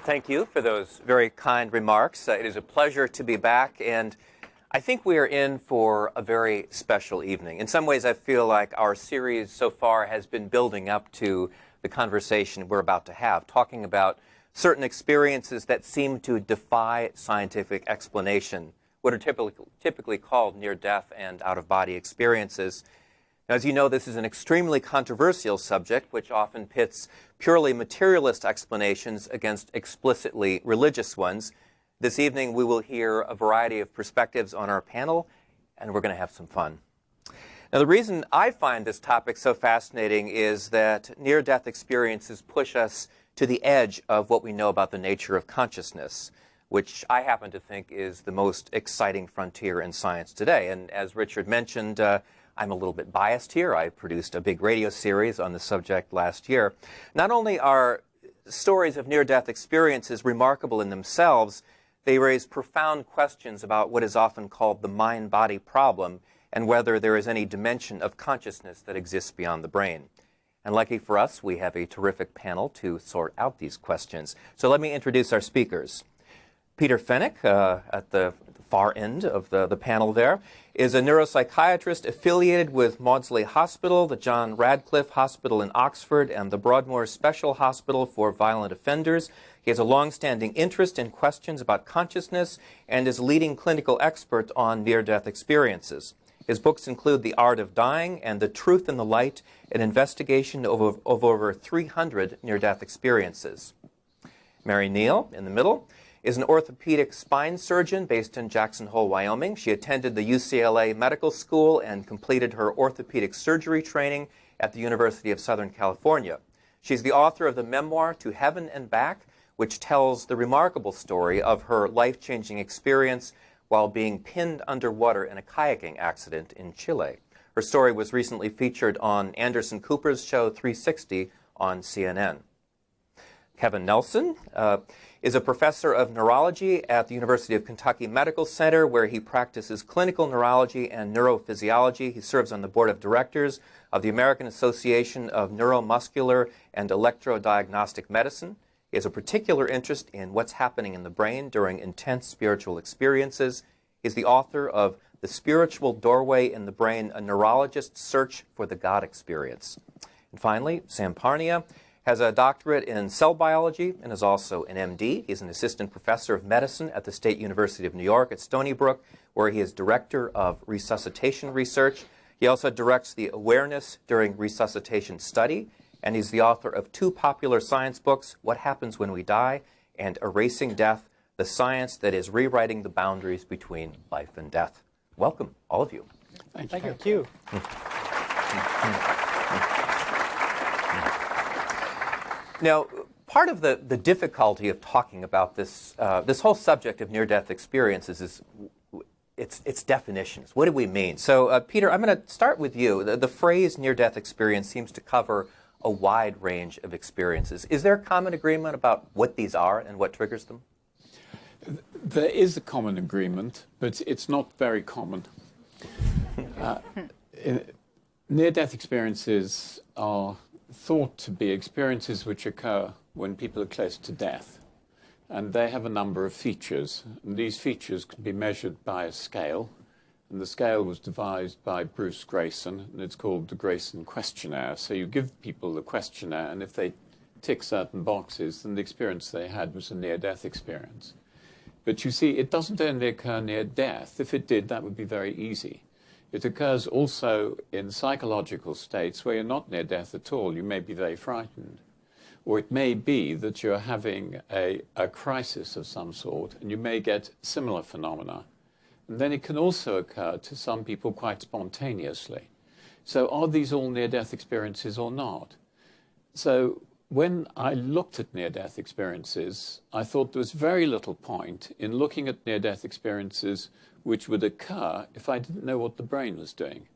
Thank you for those very kind remarks. It is a pleasure to be back, and I think we are in for a very special evening. In some ways, I feel like our series so far has been building up to the conversation we're about to have, talking about certain experiences that seem to defy scientific explanation, what are typically called near-death and out-of-body experiences. Now, as you know, this is an extremely controversial subject, which often pits purely materialist explanations against explicitly religious ones. This evening, we will hear a variety of perspectives on our panel, and we're going to have some fun. Now, the reason I find this topic so fascinating is that near-death experiences push us to the edge of what we know about the nature of consciousness, which I happen to think is the most exciting frontier in science today. And as Richard mentioned, I'm a little bit biased here. I produced a big radio series on the subject last year. Not only are stories of near-death experiences remarkable in themselves, they raise profound questions about what is often called the mind-body problem and whether there is any dimension of consciousness that exists beyond the brain. And lucky for us, we have a terrific panel to sort out these questions. So let me introduce our speakers. Peter Fenwick, at the far end of the panel there, is a neuropsychiatrist affiliated with Maudsley Hospital, the John Radcliffe Hospital in Oxford, and the Broadmoor Special Hospital for Violent Offenders. He has a long-standing interest in questions about consciousness and is a leading clinical expert on near-death experiences. His books include The Art of Dying and The Truth in the Light, an investigation of over 300 near-death experiences. Mary Neal, in the middle, is an orthopedic spine surgeon based in Jackson Hole, Wyoming. She attended the UCLA Medical School and completed her orthopedic surgery training at the University of Southern California. She's the author of the memoir To Heaven and Back, which tells the remarkable story of her life-changing experience while being pinned underwater in a kayaking accident in Chile. Her story was recently featured on Anderson Cooper's show 360 on CNN. Kevin Nelson is a professor of neurology at the University of Kentucky Medical Center, where he practices clinical neurology and neurophysiology. He serves on the board of directors of the American Association of Neuromuscular and Electrodiagnostic Medicine. He has a particular interest in what's happening in the brain during intense spiritual experiences. He's the author of The Spiritual Doorway in the Brain, a Neurologist's Search for the God Experience. And finally, Sam Parnia has a doctorate in cell biology and is also an MD. He's an assistant professor of medicine at the State University of New York at Stony Brook, where he is director of resuscitation research. He also directs the Awareness During Resuscitation Study, and he's the author of two popular science books, What Happens When We Die and Erasing Death, the science that is rewriting the boundaries between life and death. Welcome, all of you. Thank you. Now, part of the difficulty of talking about this whole subject of near-death experiences is its definitions. What do we mean? So, Peter, I'm going to start with you. The phrase near-death experience seems to cover a wide range of experiences. Is there common agreement about what these are and what triggers them? There is a common agreement, but it's not very common. Near-death experiences are thought to be experiences which occur when people are close to death. And they have a number of features. And these features can be measured by a scale. And the scale was devised by Bruce Grayson, and it's called the Grayson Questionnaire. So you give people the questionnaire, and if they tick certain boxes, then the experience they had was a near-death experience. But you see, it doesn't only occur near death. If it did, that would be very easy. It occurs also in psychological states where you're not near death at all. You may be very frightened. Or it may be that you're having a crisis of some sort, and you may get similar phenomena. And then it can also occur to some people quite spontaneously. So are these all near-death experiences or not? So when I looked at near-death experiences, I thought there was very little point in looking at near-death experiences which would occur if I didn't know what the brain was doing.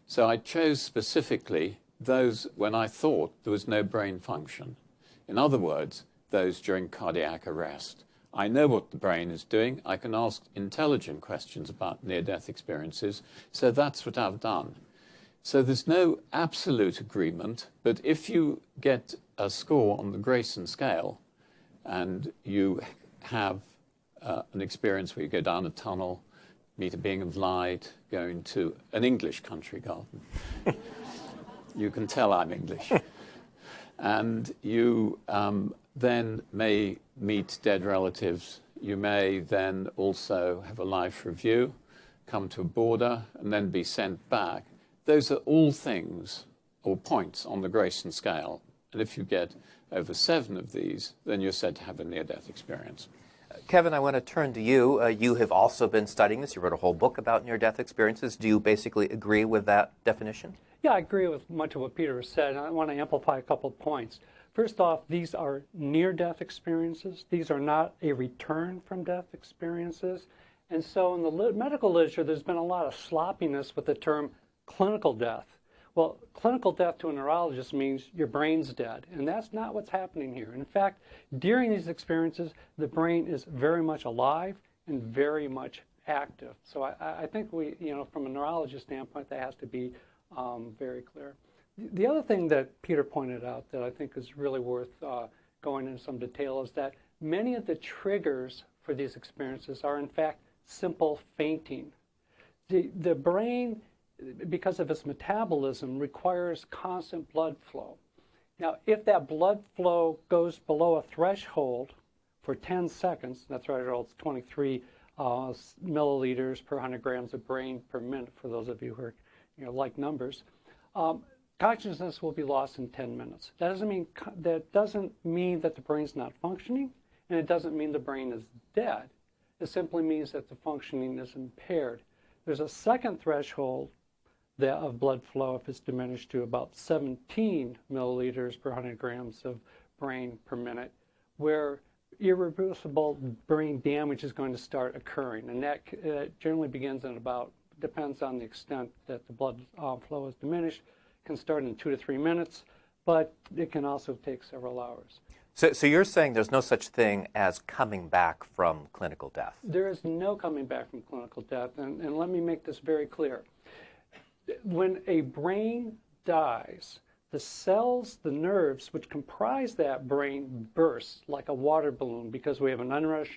So I chose specifically those when I thought there was no brain function. In other words, those during cardiac arrest. I know what the brain is doing. I can ask intelligent questions about near-death experiences. So that's what I've done. So there's no absolute agreement, but if you get a score on the Grayson scale, and you have an experience where you go down a tunnel, meet a being of light, go into an English country garden. You can tell I'm English. And you then may meet dead relatives. You may then also have a life review, come to a border, and then be sent back. Those are all things or points on the Grayson scale. And if you get over 7 of these, then you're said to have a near-death experience. Kevin, I want to turn to you. You have also been studying this. You wrote a whole book about near-death experiences. Do you basically agree with that definition? Yeah, I agree with much of what Peter has said. I want to amplify a couple of points. First off, these are near-death experiences. These are not a return from death experiences. And so in the medical literature, there's been a lot of sloppiness with the term clinical death. Well, clinical death to a neurologist means your brain's dead, and that's not what's happening here. In fact, during these experiences, the brain is very much alive and very much active. So I think we, from a neurologist standpoint, that has to be very clear. The other thing that Peter pointed out that I think is really worth going into some detail is that many of the triggers for these experiences are, in fact, simple fainting. The brain, because of its metabolism, requires constant blood flow. Now, if that blood flow goes below a threshold for 10 seconds, that threshold is 23 milliliters per 100 grams of brain per minute, for those of you who are, like numbers, consciousness will be lost in 10 minutes. That doesn't mean that the brain's not functioning, and it doesn't mean the brain is dead. It simply means that the functioning is impaired. There's a second threshold of blood flow if it's diminished to about 17 milliliters per 100 grams of brain per minute, where irreversible brain damage is going to start occurring. And that generally begins in depends on the extent that the blood flow is diminished, can start in 2 to 3 minutes, but it can also take several hours. So you're saying there's no such thing as coming back from clinical death? There is no coming back from clinical death, and let me make this very clear. When a brain dies, the cells, the nerves, which comprise that brain burst like a water balloon because we have an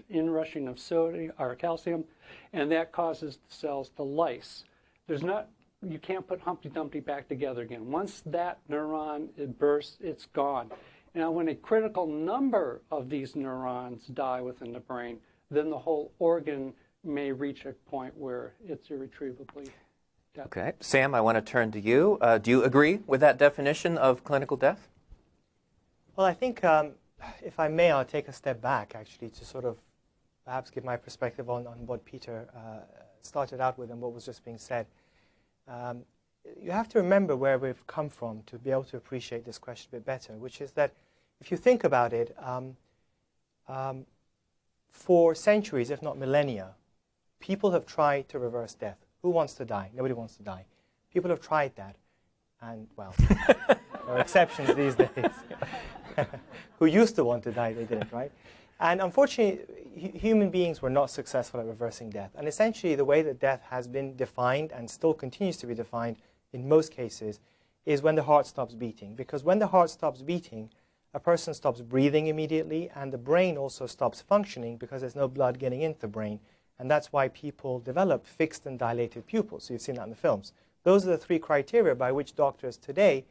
inrushing of sodium or calcium, and that causes the cells to lyse. You can't put Humpty Dumpty back together again. Once that neuron bursts, it's gone. Now, when a critical number of these neurons die within the brain, then the whole organ may reach a point where it's irretrievably dead. Okay. Sam, I want to turn to you. Do you agree with that definition of clinical death? Well, I think, if I may, I'll take a step back, actually, to sort of perhaps give my perspective on what Peter started out with and what was just being said. You have to remember where we've come from to be able to appreciate this question a bit better, which is that if you think about it, for centuries, if not millennia, people have tried to reverse death. Who wants to die? Nobody wants to die. People have tried that, and, well, there are exceptions these days. Who used to want to die, they didn't, right? And unfortunately, human beings were not successful at reversing death. And essentially, the way that death has been defined and still continues to be defined in most cases is when the heart stops beating. Because when the heart stops beating, a person stops breathing immediately, and the brain also stops functioning because there's no blood getting into the brain. And that's why people develop fixed and dilated pupils. So you've seen that in the films. Those are the 3 criteria by which doctors today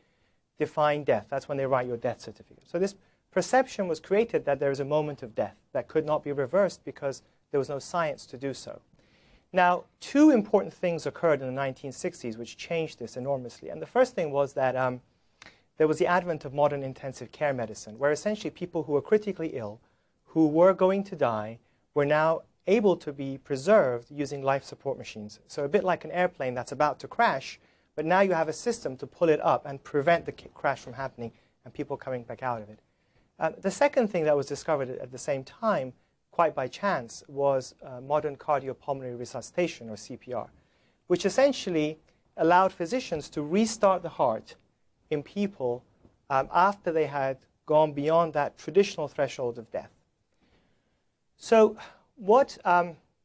define death. That's when they write your death certificate. So this perception was created that there is a moment of death that could not be reversed because there was no science to do so. Now, 2 important things occurred in the 1960s which changed this enormously. And the first thing was that there was the advent of modern intensive care medicine, where essentially people who were critically ill, who were going to die, were now able to be preserved using life support machines. So a bit like an airplane that's about to crash, but now you have a system to pull it up and prevent the crash from happening and people coming back out of it. The second thing that was discovered at the same time, quite by chance, was modern cardiopulmonary resuscitation, or CPR, which essentially allowed physicians to restart the heart in people after they had gone beyond that traditional threshold of death. So what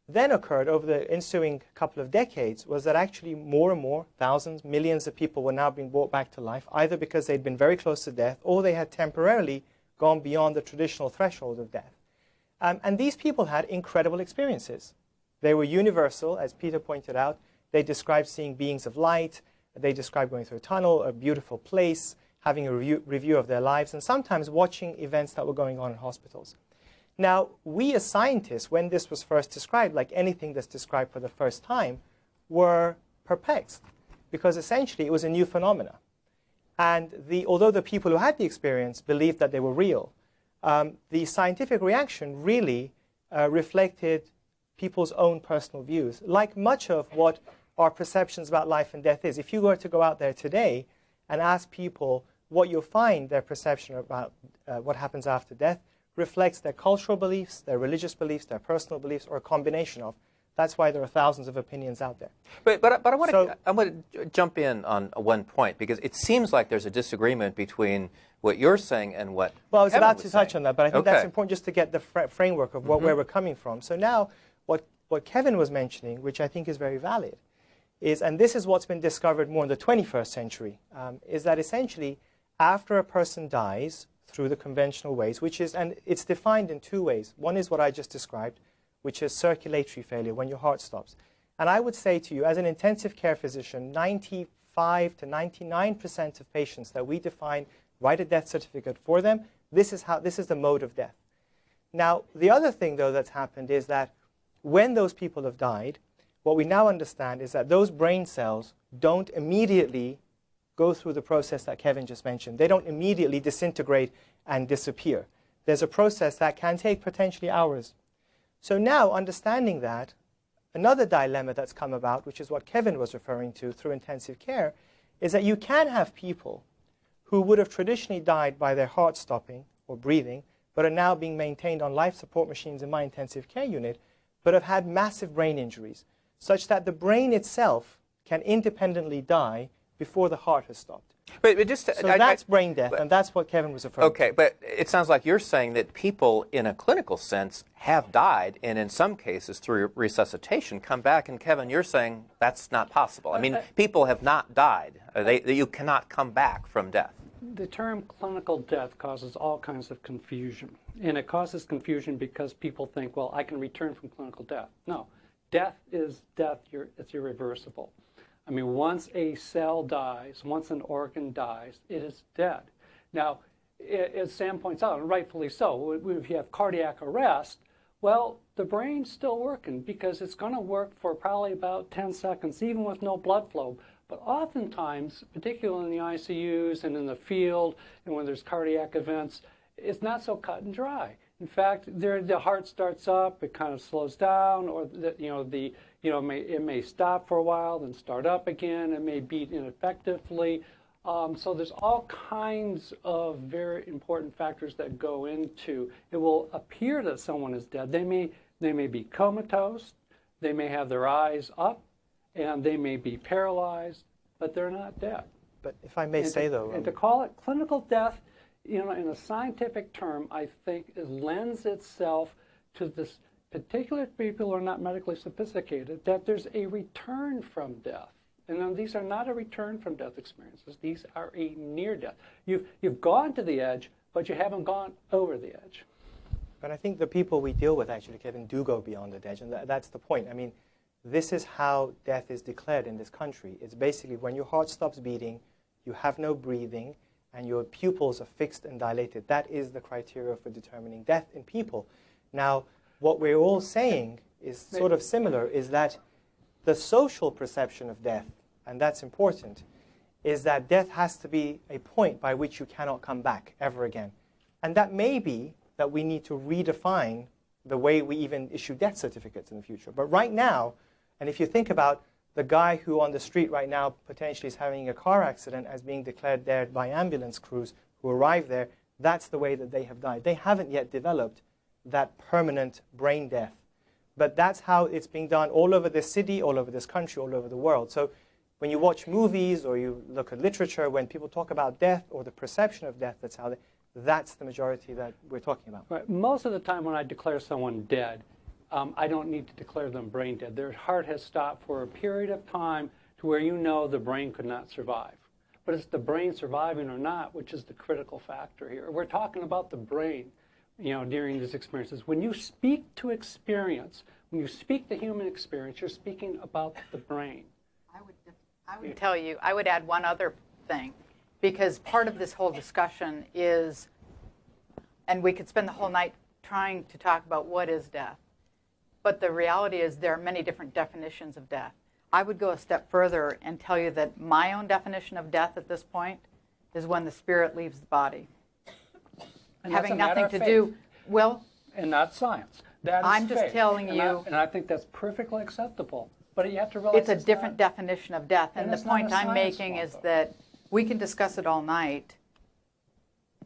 then occurred over the ensuing couple of decades was that actually more and more, thousands, millions of people were now being brought back to life, either because they'd been very close to death or they had temporarily gone beyond the traditional threshold of death. And these people had incredible experiences. They were universal, as Peter pointed out. They described seeing beings of light. They described going through a tunnel, a beautiful place, having a review of their lives, and sometimes watching events that were going on in hospitals. Now, we as scientists, when this was first described, like anything that's described for the first time, were perplexed, because essentially it was a new phenomena. And although the people who had the experience believed that they were real, the scientific reaction really reflected people's own personal views, like much of what our perceptions about life and death is. If you were to go out there today and ask people what you'll find their perception about what happens after death reflects their cultural beliefs, their religious beliefs, their personal beliefs, or a combination of. That's why there are thousands of opinions out there. But I want to jump in on one point, because it seems like there's a disagreement between what you're saying and what Well, I was Kevin about was to touch saying. on that, but I think Okay. that's important just to get the framework of where we're coming from. So now what Kevin was mentioning, which I think is very valid, is, and this is what's been discovered more in the 21st century, is that essentially after a person dies through the conventional ways, which is, and it's defined in two ways. One is what I just described, which is circulatory failure, when your heart stops. And I would say to you, as an intensive care physician, 95 to 99% of patients that we define, write a death certificate for them, this is the mode of death. Now, the other thing, though, that's happened is that when those people have died, what we now understand is that those brain cells don't immediately go through the process that Kevin just mentioned. They don't immediately disintegrate and disappear. There's a process that can take potentially hours. So now, understanding that, another dilemma that's come about, which is what Kevin was referring to through intensive care, is that you can have people who would have traditionally died by their heart stopping or breathing, but are now being maintained on life support machines in my intensive care unit, but have had massive brain injuries, such that the brain itself can independently die before the heart has stopped. But just So that's brain death, and that's what Kevin was referring to. Okay, but it sounds like you're saying that people in a clinical sense have died, and in some cases through resuscitation come back, and Kevin, you're saying that's not possible. I mean, people have not died. You cannot come back from death. The term clinical death causes all kinds of confusion. And it causes confusion because people think, well, I can return from clinical death. No, death is death. It's irreversible. I mean, once a cell dies, once an organ dies, it is dead. Now, as Sam points out, and rightfully so, if you have cardiac arrest, well, the brain's still working because it's going to work for probably about 10 seconds, even with no blood flow. But oftentimes, particularly in the ICUs and in the field, and when there's cardiac events, it's not so cut and dry. In fact, the heart starts up, it kind of slows down, or it may stop for a while, then start up again. It may beat ineffectively. So there's all kinds of very important factors that go into. It will appear that someone is dead. They may be comatose. They may have their eyes up, and they may be paralyzed, but they're not dead. But if I may say, though... And to call it clinical death, in a scientific term, I think it lends itself to this particular people who are not medically sophisticated, that there's a return from death. And then these are not a return from death experiences. These are a near death. You've gone to the edge, but you haven't gone over the edge. But I think the people we deal with, actually, Kevin, do go beyond the edge, and that's the point. I mean, this is how death is declared in this country. It's basically when your heart stops beating, you have no breathing, and your pupils are fixed and dilated. That is the criteria for determining death in people. Now, what we're all saying is sort of similar, is that the social perception of death, and that's important, is that death has to be a point by which you cannot come back ever again. And that may be that we need to redefine the way we even issue death certificates in the future. But right now, and if you think about the guy who on the street right now potentially is having a car accident as being declared dead by ambulance crews who arrive there, that's the way that they have died. They haven't yet developed that permanent brain death. But that's how it's being done all over this city, all over this country, all over the world. So when you watch movies or you look at literature, when people talk about death or the perception of death that's out there, that's the majority that we're talking about. Right. Most of the time when I declare someone dead, I don't need to declare them brain dead. Their heart has stopped for a period of time to where you know the brain could not survive. but it's the brain surviving or not, which is the critical factor here. We're talking about the brain, during these experiences. When you speak to experience, when you speak to human experience, you're speaking about the brain. I would tell you, I would add one other thing, because part of this whole discussion is, and we could spend the whole night trying to talk about what is death, but the reality is there are many different definitions of death. I would go a step further and tell you that my own definition of death at this point is when the spirit leaves the body. And having that's a matter nothing of to do, faith, well, and not science. That is I'm just faith. telling And you- and I think that's perfectly acceptable. But you have to realize it's a different definition of death. And the it's not point a I'm science making one, is though. that we can discuss it all night,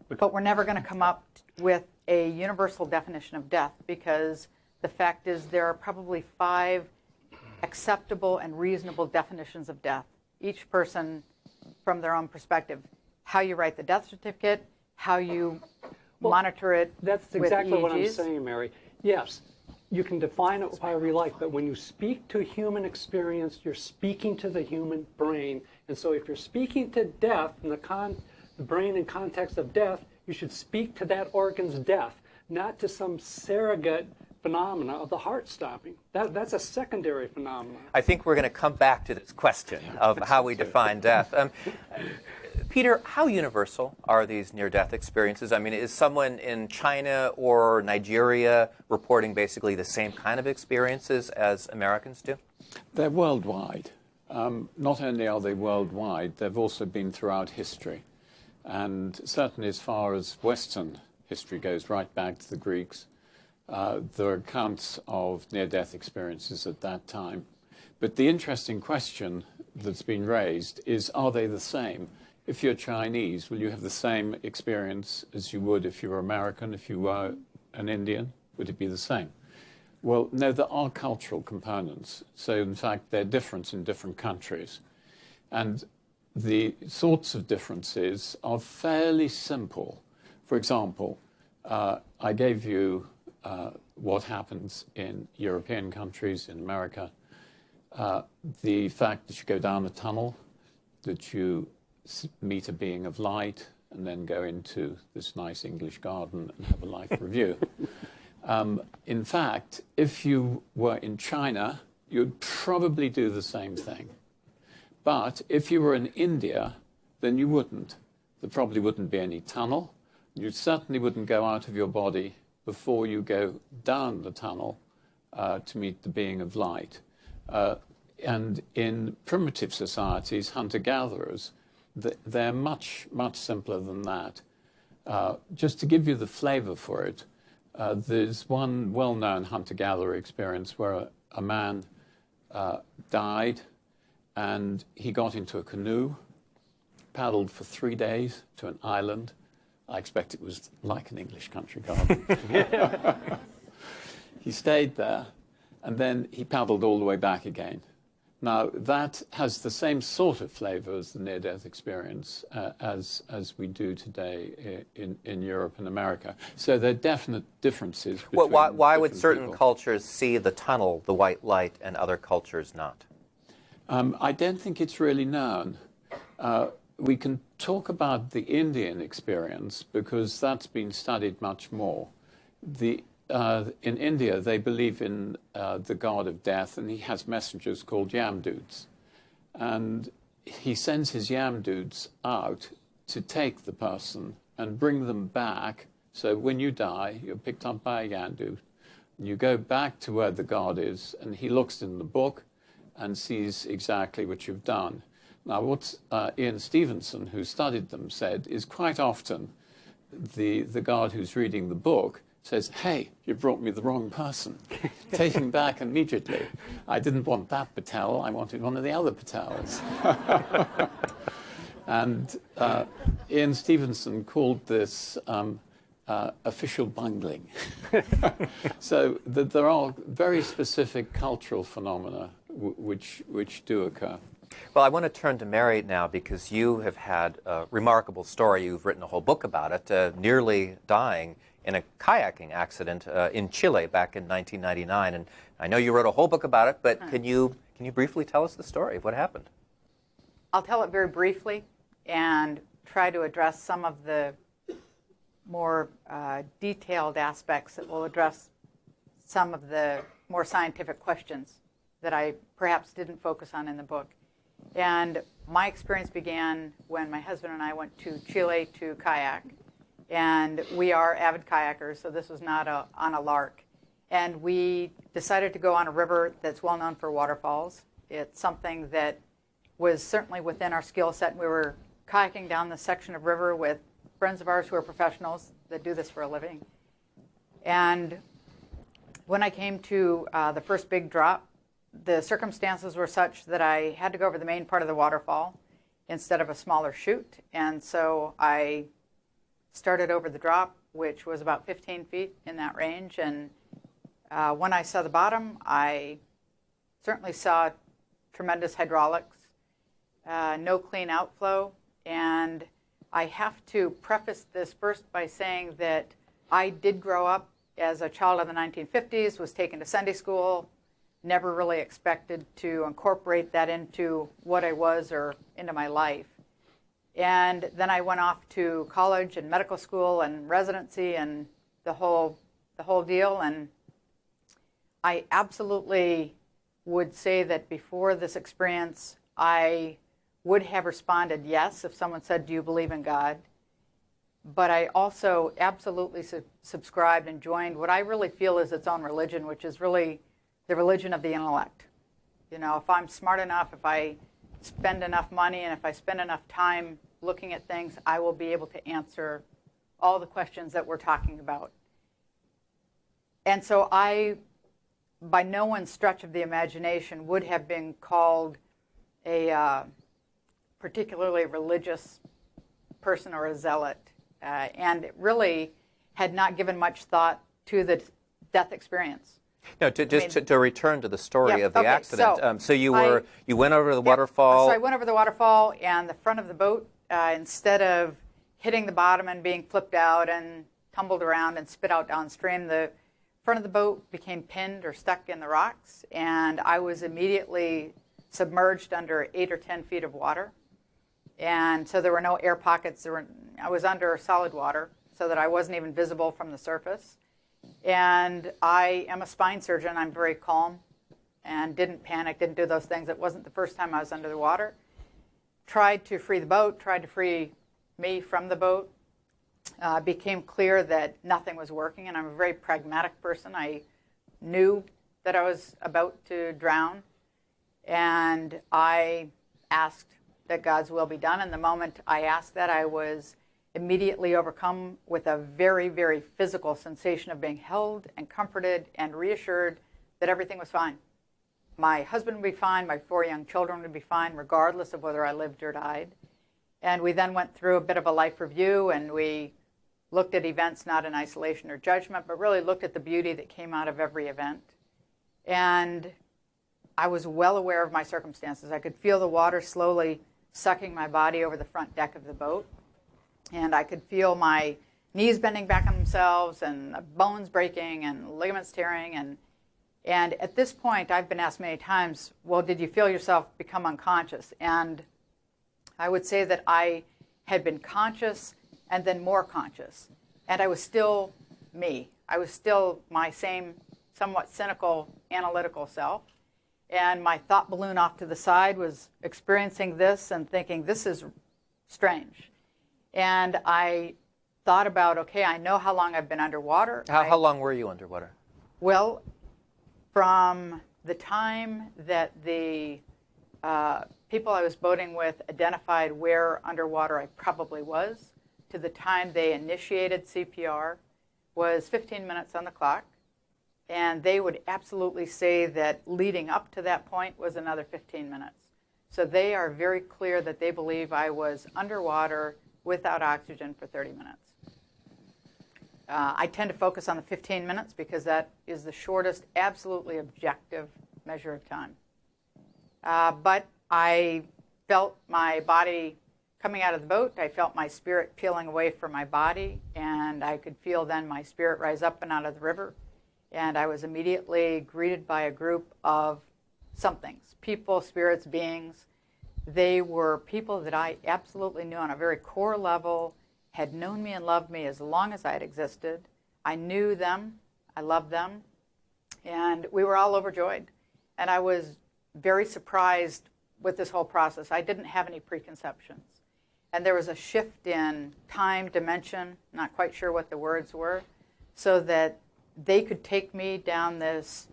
but we're never going to come up with a universal definition of death, because the fact is there are probably 5 acceptable and reasonable definitions of death, each person from their own perspective. How you write the death certificate, how you monitor it That's with exactly what I'm EEGs. saying, Mary. Yes, you can define it however you like, but when you speak to human experience, you're speaking to the human brain. And so if you're speaking to death in the brain in context of death, you should speak to that organ's death, not to some surrogate phenomena of the heart stopping. That's a secondary phenomenon. I think we're going to come back to this question of how we define death. Peter, how universal are these near-death experiences? I mean, is someone in China or Nigeria reporting basically the same kind of experiences as Americans do? They're worldwide. Not only are they worldwide, they've also been throughout history. And certainly as far as Western history goes, right back to the Greeks, there are accounts of near-death experiences at that time. But the interesting question that's been raised is, are they the same? If you're Chinese, will you have the same experience as you would if you were American, if you were an Indian? Would it be the same? Well, no, there are cultural components. So, in fact, they're different in different countries. And the sorts of differences are fairly simple. For example, I gave you what happens in European countries, in America. The fact that you go down a tunnel, that you meet a being of light, and then go into this nice English garden and have a life review. In fact, if you were in China, you'd probably do the same thing. But if you were in India, then you wouldn't. There probably wouldn't be any tunnel. You certainly wouldn't go out of your body before you go down the tunnel to meet the being of light. And in primitive societies, hunter-gatherers, they're much, much simpler than that. Just to give you the flavor for it, there's one well-known hunter-gatherer experience where a man died, and he got into a canoe, paddled for 3 days to an island. I expect it was like an English country garden. He stayed there, and then he paddled all the way back again. Now, that has the same sort of flavor as the near-death experience as we do today in Europe and America. So there are definite differences between Why would different certain people. cultures see the tunnel, the white light, and other cultures not? I don't think it's really known. We can talk about the Indian experience because that's been studied much more. In India, they believe in the god of death, and he has messengers called Yamduds. And he sends his Yamduds out to take the person and bring them back. So when you die, you're picked up by a Yamdud. You go back to where the god is, and he looks in the book and sees exactly what you've done. Now, what Ian Stevenson, who studied them, said is quite often the guard who's reading the book says, "Hey, you brought me the wrong person. Take him back immediately. I didn't want that Patel. I wanted one of the other Patels." And Ian Stevenson called this official bungling. So there are very specific cultural phenomena which do occur. Well, I want to turn to Mary now because you have had a remarkable story. You've written a whole book about it, nearly dying in a kayaking accident in Chile back in 1999. And I know you wrote a whole book about it, but can you briefly tell us the story of what happened? I'll tell it very briefly. and try to address some of the more detailed aspects that will address some of the more scientific questions that I perhaps didn't focus on in the book. And my experience began when my husband and I went to Chile to kayak. And we are avid kayakers, so this was not on a lark. And we decided to go on a river that's well known for waterfalls. It's something that was certainly within our skill set. We were kayaking down this section of river with friends of ours who are professionals that do this for a living. And when I came to the first big drop, the circumstances were such that I had to go over the main part of the waterfall instead of a smaller chute. And so I started over the drop, which was about 15 feet in that range. And when I saw the bottom, I certainly saw tremendous hydraulics, no clean outflow. And I have to preface this first by saying that I did grow up as a child of the 1950s, was taken to Sunday school, never really expected to incorporate that into what I was or into my life. And then I went off to college and medical school and residency and the whole deal. And I absolutely would say that before this experience, I would have responded yes if someone said, "Do you believe in God?" But I also absolutely subscribed and joined what I really feel is its own religion, which is really the religion of the intellect. You know, if I'm smart enough, if I spend enough money, and if I spend enough time looking at things, I will be able to answer all the questions that we're talking about. And so I, by no one's stretch of the imagination, would have been called a particularly religious person or a zealot. And really had not given much thought to the death experience. No, to return to the story of the accident. So you went over the Yep. waterfall. So I went over the waterfall, and the front of the boat, instead of hitting the bottom and being flipped out and tumbled around and spit out downstream, the front of the boat became pinned or stuck in the rocks, and I was immediately submerged under 8 or 10 feet of water. And so there were no air pockets. I was under solid water so that I wasn't even visible from the surface. And I am a spine surgeon. I'm very calm and didn't panic, didn't do those things. It wasn't the first time I was under the water. Tried to free the boat, tried to free me from the boat. Became clear that nothing was working, and I'm a very pragmatic person. I knew that I was about to drown, and I asked that God's will be done. And the moment I asked that, I was immediately overcome with a very, very physical sensation of being held and comforted and reassured that everything was fine. My husband would be fine, my 4 young children would be fine, regardless of whether I lived or died. And we then went through a bit of a life review, and we looked at events not in isolation or judgment, but really looked at the beauty that came out of every event. And I was well aware of my circumstances. I could feel the water slowly sucking my body over the front deck of the boat. And I could feel my knees bending back on themselves and bones breaking and ligaments tearing. And at this point, I've been asked many times, well, did you feel yourself become unconscious? And I would say that I had been conscious and then more conscious. And I was still me. I was still my same somewhat cynical, analytical self. And my thought balloon off to the side was experiencing this and thinking, this is strange. And I thought about, okay, I know how long I've been underwater. How long were you underwater? Well, from the time that the people I was boating with identified where underwater I probably was to the time they initiated CPR was 15 minutes on the clock. And they would absolutely say that leading up to that point was another 15 minutes. So they are very clear that they believe I was underwater without oxygen for 30 minutes. I tend to focus on the 15 minutes because that is the shortest, absolutely objective measure of time. But I felt my body coming out of the boat. I felt my spirit peeling away from my body, and I could feel then my spirit rise up and out of the river. And I was immediately greeted by a group of somethings, people, spirits, beings, They were people that I absolutely knew on a very core level, had known me and loved me as long as I had existed. I knew them, I loved them, and we were all overjoyed. And I was very surprised with this whole process. I didn't have any preconceptions. And there was a shift in time, dimension, not quite sure what the words were, so that they could take me down this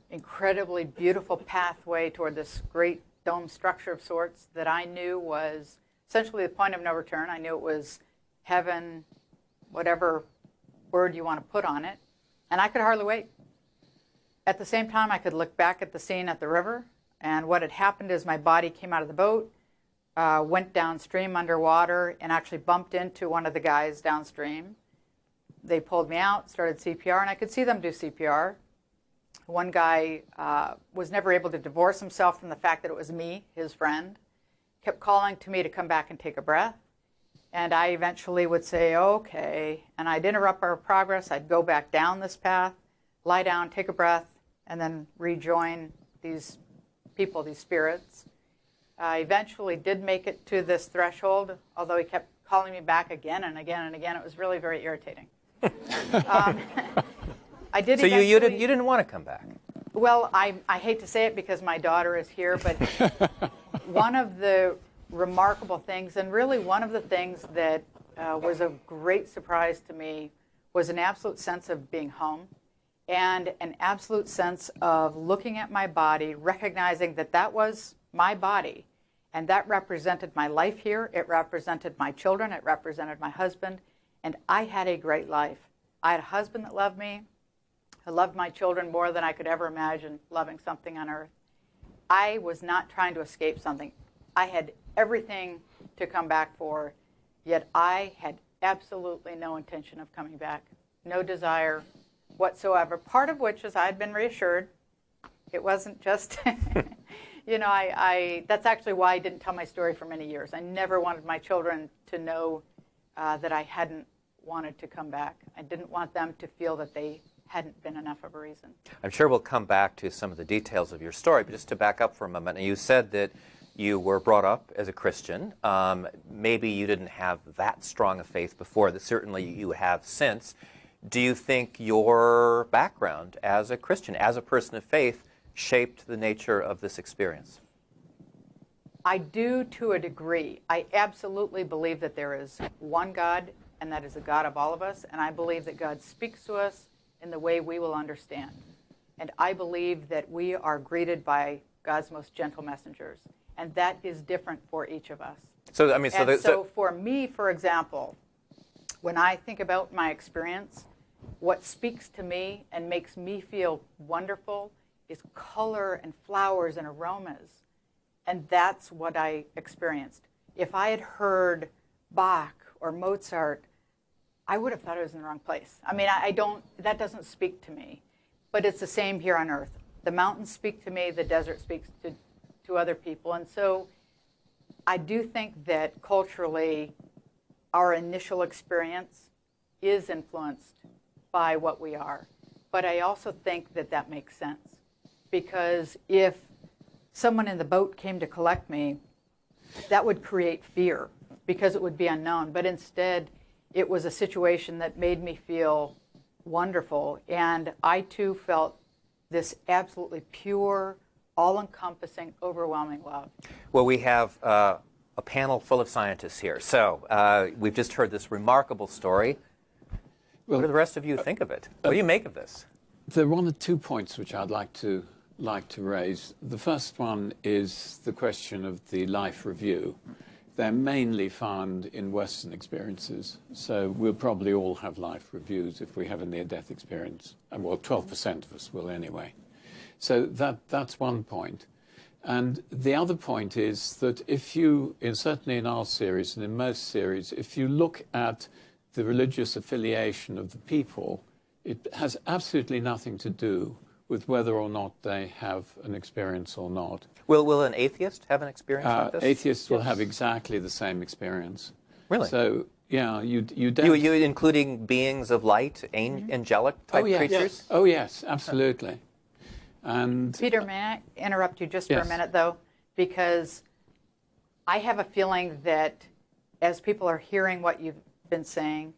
incredibly beautiful pathway toward this great dome structure of sorts that I knew was essentially the point of no return. I knew it was heaven, whatever word you want to put on it, and I could hardly wait. At the same time, I could look back at the scene at the river, and what had happened is my body came out of the boat, went downstream underwater, and actually bumped into one of the guys downstream. They pulled me out, started CPR, and I could see them do CPR. One guy was never able to divorce himself from the fact that it was me, his friend, kept calling to me to come back and take a breath. And I eventually would say, okay, and I'd interrupt our progress. I'd go back down this path, lie down, take a breath, and then rejoin these people, these spirits. I eventually did make it to this threshold, although he kept calling me back again and again and again. It was really very irritating. I did. So you didn't want to come back? Well, I hate to say it because my daughter is here, but one of the remarkable things, and really one of the things that was a great surprise to me, was an absolute sense of being home and an absolute sense of looking at my body, recognizing that that was my body, and that represented my life here. It represented my children. It represented my husband, and I had a great life. I had a husband that loved me. I loved my children more than I could ever imagine loving something on earth. I was not trying to escape something. I had everything to come back for, yet I had absolutely no intention of coming back, no desire whatsoever, part of which is I had been reassured. It wasn't just, that's actually why I didn't tell my story for many years. I never wanted my children to know that I hadn't wanted to come back. I didn't want them to feel that they hadn't been enough of a reason. I'm sure we'll come back to some of the details of your story, but just to back up for a moment, you said that you were brought up as a Christian. Maybe you didn't have that strong a faith before, that certainly you have since. Do you think your background as a Christian, as a person of faith, shaped the nature of this experience? I do, to a degree. I absolutely believe that there is one God, and that is the God of all of us, and I believe that God speaks to us in the way we will understand. And I believe that we are greeted by God's most gentle messengers, and that is different for each of us. So for me, for example, when I think about my experience, what speaks to me and makes me feel wonderful is color and flowers and aromas. And that's what I experienced. If I had heard Bach or Mozart, I would have thought I was in the wrong place. I mean, that doesn't speak to me. But it's the same here on earth. The mountains speak to me, the desert speaks to other people. And so I do think that culturally, our initial experience is influenced by what we are. But I also think that that makes sense. Because if someone in the boat came to collect me, that would create fear because it would be unknown. But instead, it was a situation that made me feel wonderful. And I, too, felt this absolutely pure, all-encompassing, overwhelming love. Well, we have a panel full of scientists here. So we've just heard this remarkable story. What do the rest of you think of it? What do you make of this? There are one or two points which I'd like to raise. The first one is the question of the life review. They're mainly found in Western experiences, so we'll probably all have life reviews if we have a near-death experience. And well, 12% of us will anyway. So that's one point. And the other point is that if you, certainly in our series and in most series, if you look at the religious affiliation of the people, it has absolutely nothing to do with whether or not they have an experience or not. Will an atheist have an experience like this? Atheists will have exactly the same experience. Really? So, yeah, you don't... You including beings of light, angelic type creatures? Yes. Oh, yes, absolutely. And Peter, may I interrupt you just for a minute, though? Because I have a feeling that as people are hearing what you've been saying,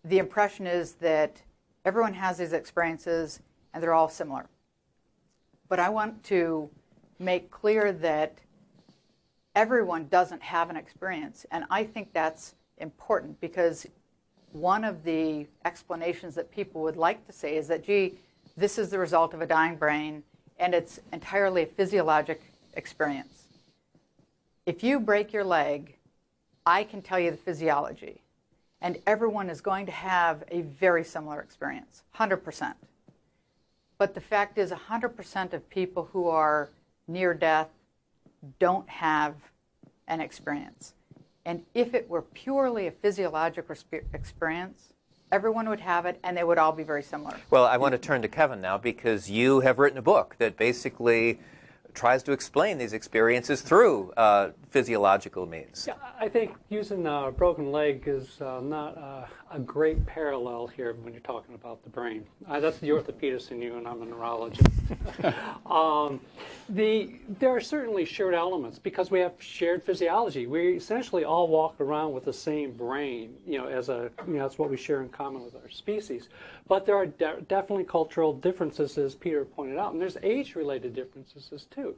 the impression is that everyone has these experiences and they're all similar. But I want to make clear that everyone doesn't have an experience. And I think that's important because one of the explanations that people would like to say is that, gee, this is the result of a dying brain and it's entirely a physiologic experience. If you break your leg, I can tell you the physiology. And everyone is going to have a very similar experience, 100%. But the fact is 100% of people who are near death don't have an experience. And if it were purely a physiologic experience, everyone would have it and they would all be very similar. Well, I want to turn to Kevin now because you have written a book that basically tries to explain these experiences through physiological means. Yeah, I think using a broken leg is not a great parallel here when you're talking about the brain. That's the orthopedist in you, and I'm a neurologist. There are certainly shared elements because we have shared physiology. We essentially all walk around with the same brain, that's what we share in common with our species. But there are definitely cultural differences, as Peter pointed out, and there's age-related differences too.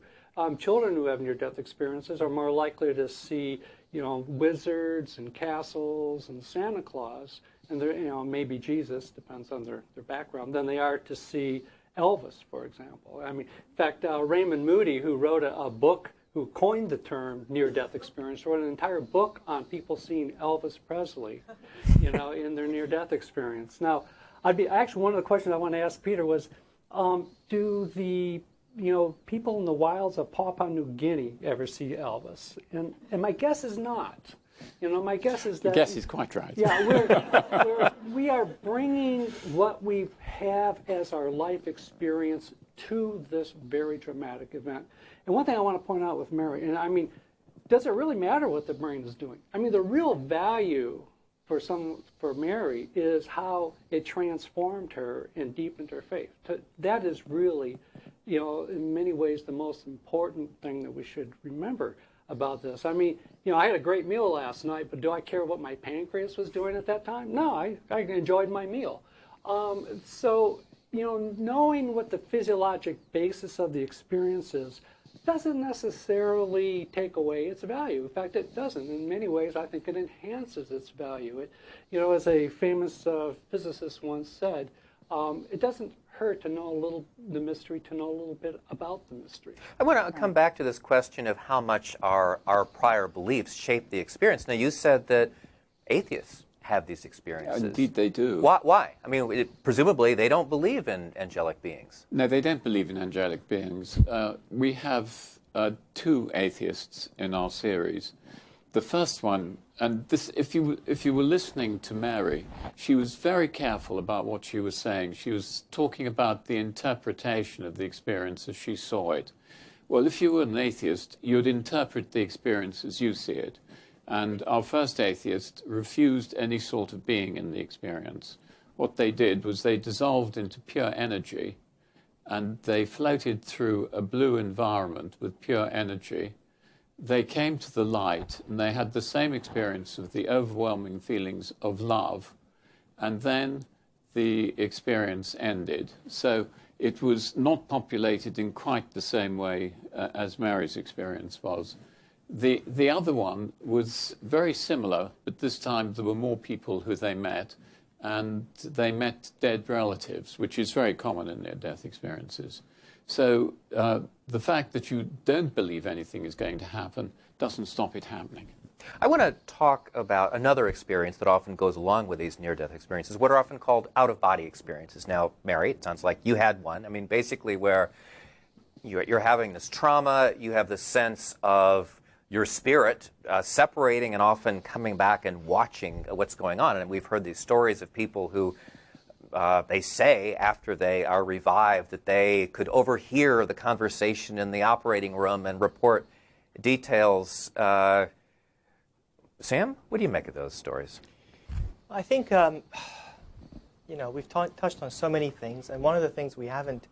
Children who have near-death experiences are more likely to see, wizards and castles and Santa Claus, and maybe Jesus, depends on their background, than they are to see Elvis, for example. I mean, in fact, Raymond Moody, who wrote a book, who coined the term near-death experience, wrote an entire book on people seeing Elvis Presley, in their near-death experience. Now, actually one of the questions I want to ask Peter was, do the people in the wilds of Papua New Guinea ever see Elvis? And my guess is not. My guess is that... Your guess is quite right. Yeah, we are bringing what we have as our life experience to this very dramatic event. And one thing I want to point out with Mary, and I mean, does it really matter what the brain is doing? I mean, the real value for Mary is how it transformed her and deepened her faith. That is really, in many ways, the most important thing that we should remember about this. I mean, I had a great meal last night, but do I care what my pancreas was doing at that time? No, I enjoyed my meal. So, knowing what the physiologic basis of the experience is doesn't necessarily take away its value. In fact, it doesn't. In many ways, I think it enhances its value. As a famous physicist once said, it doesn't hurt to know the mystery, to know a little bit about the mystery. I want to come back to this question of how much our prior beliefs shape the experience. Now, you said that atheists have these experiences. Indeed, they do. Why? I mean, presumably they don't believe in angelic beings. No, they don't believe in angelic beings. We have two atheists in our series. The first one, and this, if you were listening to Mary, she was very careful about what she was saying. She was talking about the interpretation of the experience as she saw it. Well, if you were an atheist, you'd interpret the experience as you see it. And our first atheist refused any sort of being in the experience. What they did was they dissolved into pure energy, and they floated through a blue environment with pure energy. They came to the light, and they had the same experience of the overwhelming feelings of love, and then the experience ended. So it was not populated in quite the same way as Mary's experience was. The other one was very similar, but this time there were more people who they met, and they met dead relatives, which is very common in near-death experiences. So the fact that you don't believe anything is going to happen doesn't stop it happening. I want to talk about another experience that often goes along with these near-death experiences, what are often called out-of-body experiences. Now, Mary, it sounds like you had one. I mean, basically where you're having this trauma, you have this sense of your spirit separating and often coming back and watching what's going on. And we've heard these stories of people who they say after they are revived that they could overhear the conversation in the operating room and report details. Sam, what do you make of those stories? I think, we've touched on so many things, and one of the things we haven't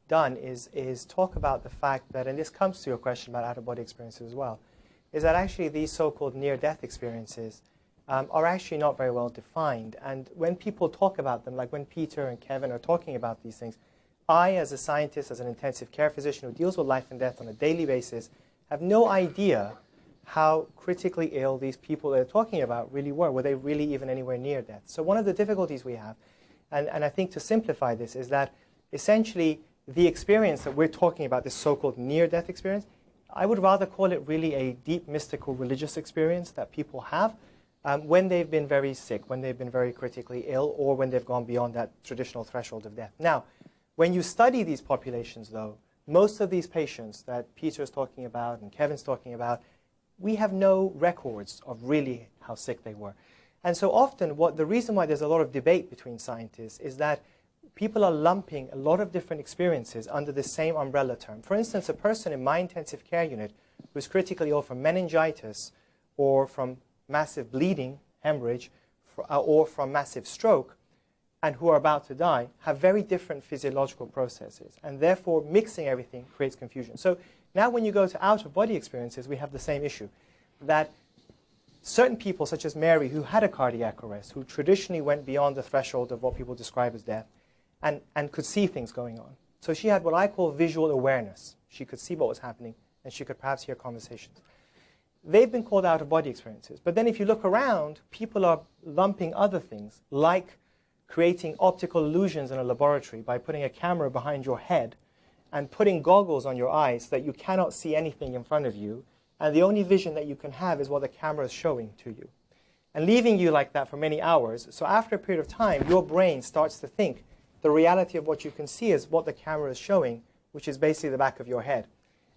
done is talk about the fact that, and this comes to your question about out-of-body experiences as well, is that actually these so-called near-death experiences are actually not very well defined. And when people talk about them, like when Peter and Kevin are talking about these things, I, as a scientist, as an intensive care physician who deals with life and death on a daily basis, have no idea how critically ill these people they're talking about really were. Were they really even anywhere near death? So one of the difficulties we have, and I think to simplify this, is that essentially the experience that we're talking about, this so-called near-death experience, I would rather call it really a deep mystical religious experience that people have when they've been very sick, when they've been very critically ill, or when they've gone beyond that traditional threshold of death. Now, when you study these populations, though, most of these patients that Peter's talking about and Kevin's talking about, we have no records of really how sick they were. And so often, the reason why there's a lot of debate between scientists is that people are lumping a lot of different experiences under the same umbrella term. For instance, a person in my intensive care unit who's critically ill from meningitis or from massive bleeding, hemorrhage, or from massive stroke, and who are about to die, have very different physiological processes. And therefore, mixing everything creates confusion. So now when you go to out-of-body experiences, we have the same issue, that certain people, such as Mary, who had a cardiac arrest, who traditionally went beyond the threshold of what people describe as death, and could see things going on. So she had what I call visual awareness. She could see what was happening, and she could perhaps hear conversations. They've been called out-of-body experiences. But then if you look around, people are lumping other things, like creating optical illusions in a laboratory by putting a camera behind your head and putting goggles on your eyes so that you cannot see anything in front of you, and the only vision that you can have is what the camera is showing to you, and leaving you like that for many hours. So after a period of time, your brain starts to think the reality of what you can see is what the camera is showing, which is basically the back of your head.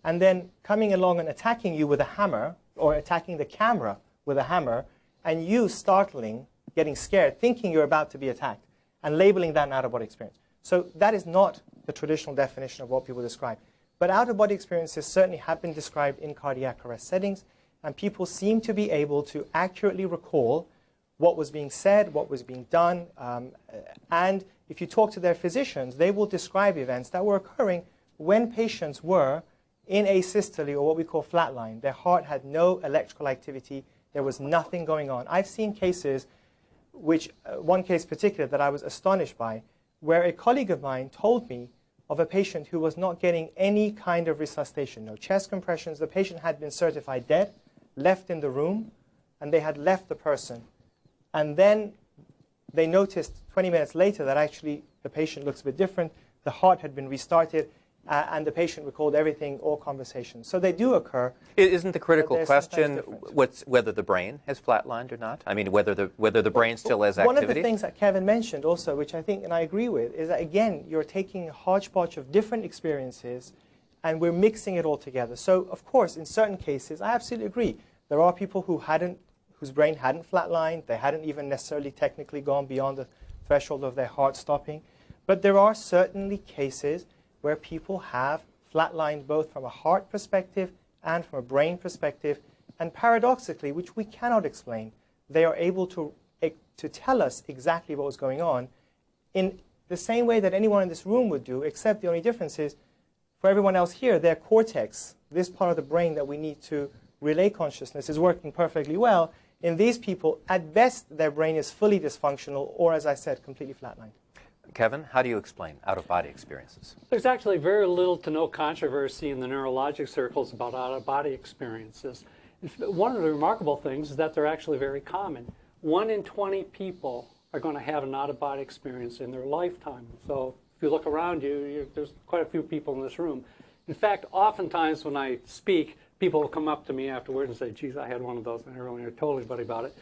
And then coming along and attacking you with a hammer, or attacking the camera with a hammer, and you startling, getting scared, thinking you're about to be attacked, and labeling that an out-of-body experience. So that is not the traditional definition of what people describe. But out-of-body experiences certainly have been described in cardiac arrest settings, and people seem to be able to accurately recall what was being said, what was being done, and if you talk to their physicians, they will describe events that were occurring when patients were in asystole, or what we call flatline. Their heart had no electrical activity. There was nothing going on. I've seen cases, one case particular that I was astonished by, where a colleague of mine told me of a patient who was not getting any kind of resuscitation, no chest compressions. The patient had been certified dead, left in the room, and they had left the person. And then they noticed 20 minutes later that actually the patient looks a bit different. The heart had been restarted, and the patient recalled everything, all conversations. So they do occur. Isn't the critical question whether the brain has flatlined or not? I mean, whether the brain still has activity? One of the things that Kevin mentioned also, which I think and I agree with, is that, again, you're taking a hodgepodge of different experiences, and we're mixing it all together. So, of course, in certain cases, I absolutely agree. There are people whose brain hadn't flatlined. They hadn't even necessarily technically gone beyond the threshold of their heart stopping. But there are certainly cases where people have flatlined both from a heart perspective and from a brain perspective. And paradoxically, which we cannot explain, they are able to tell us exactly what was going on in the same way that anyone in this room would do, except the only difference is, for everyone else here, their cortex, this part of the brain that we need to relay consciousness, is working perfectly well. In these people, at best, their brain is fully dysfunctional, or, as I said, completely flatlined. Kevin, how do you explain out-of-body experiences? There's actually very little to no controversy in the neurologic circles about out-of-body experiences. One of the remarkable things is that they're actually very common. 1 in 20 people are going to have an out-of-body experience in their lifetime. So if you look around you, there's quite a few people in this room. In fact, oftentimes when I speak, people will come up to me afterwards and say, geez, I had one of those, and I really told everybody about it.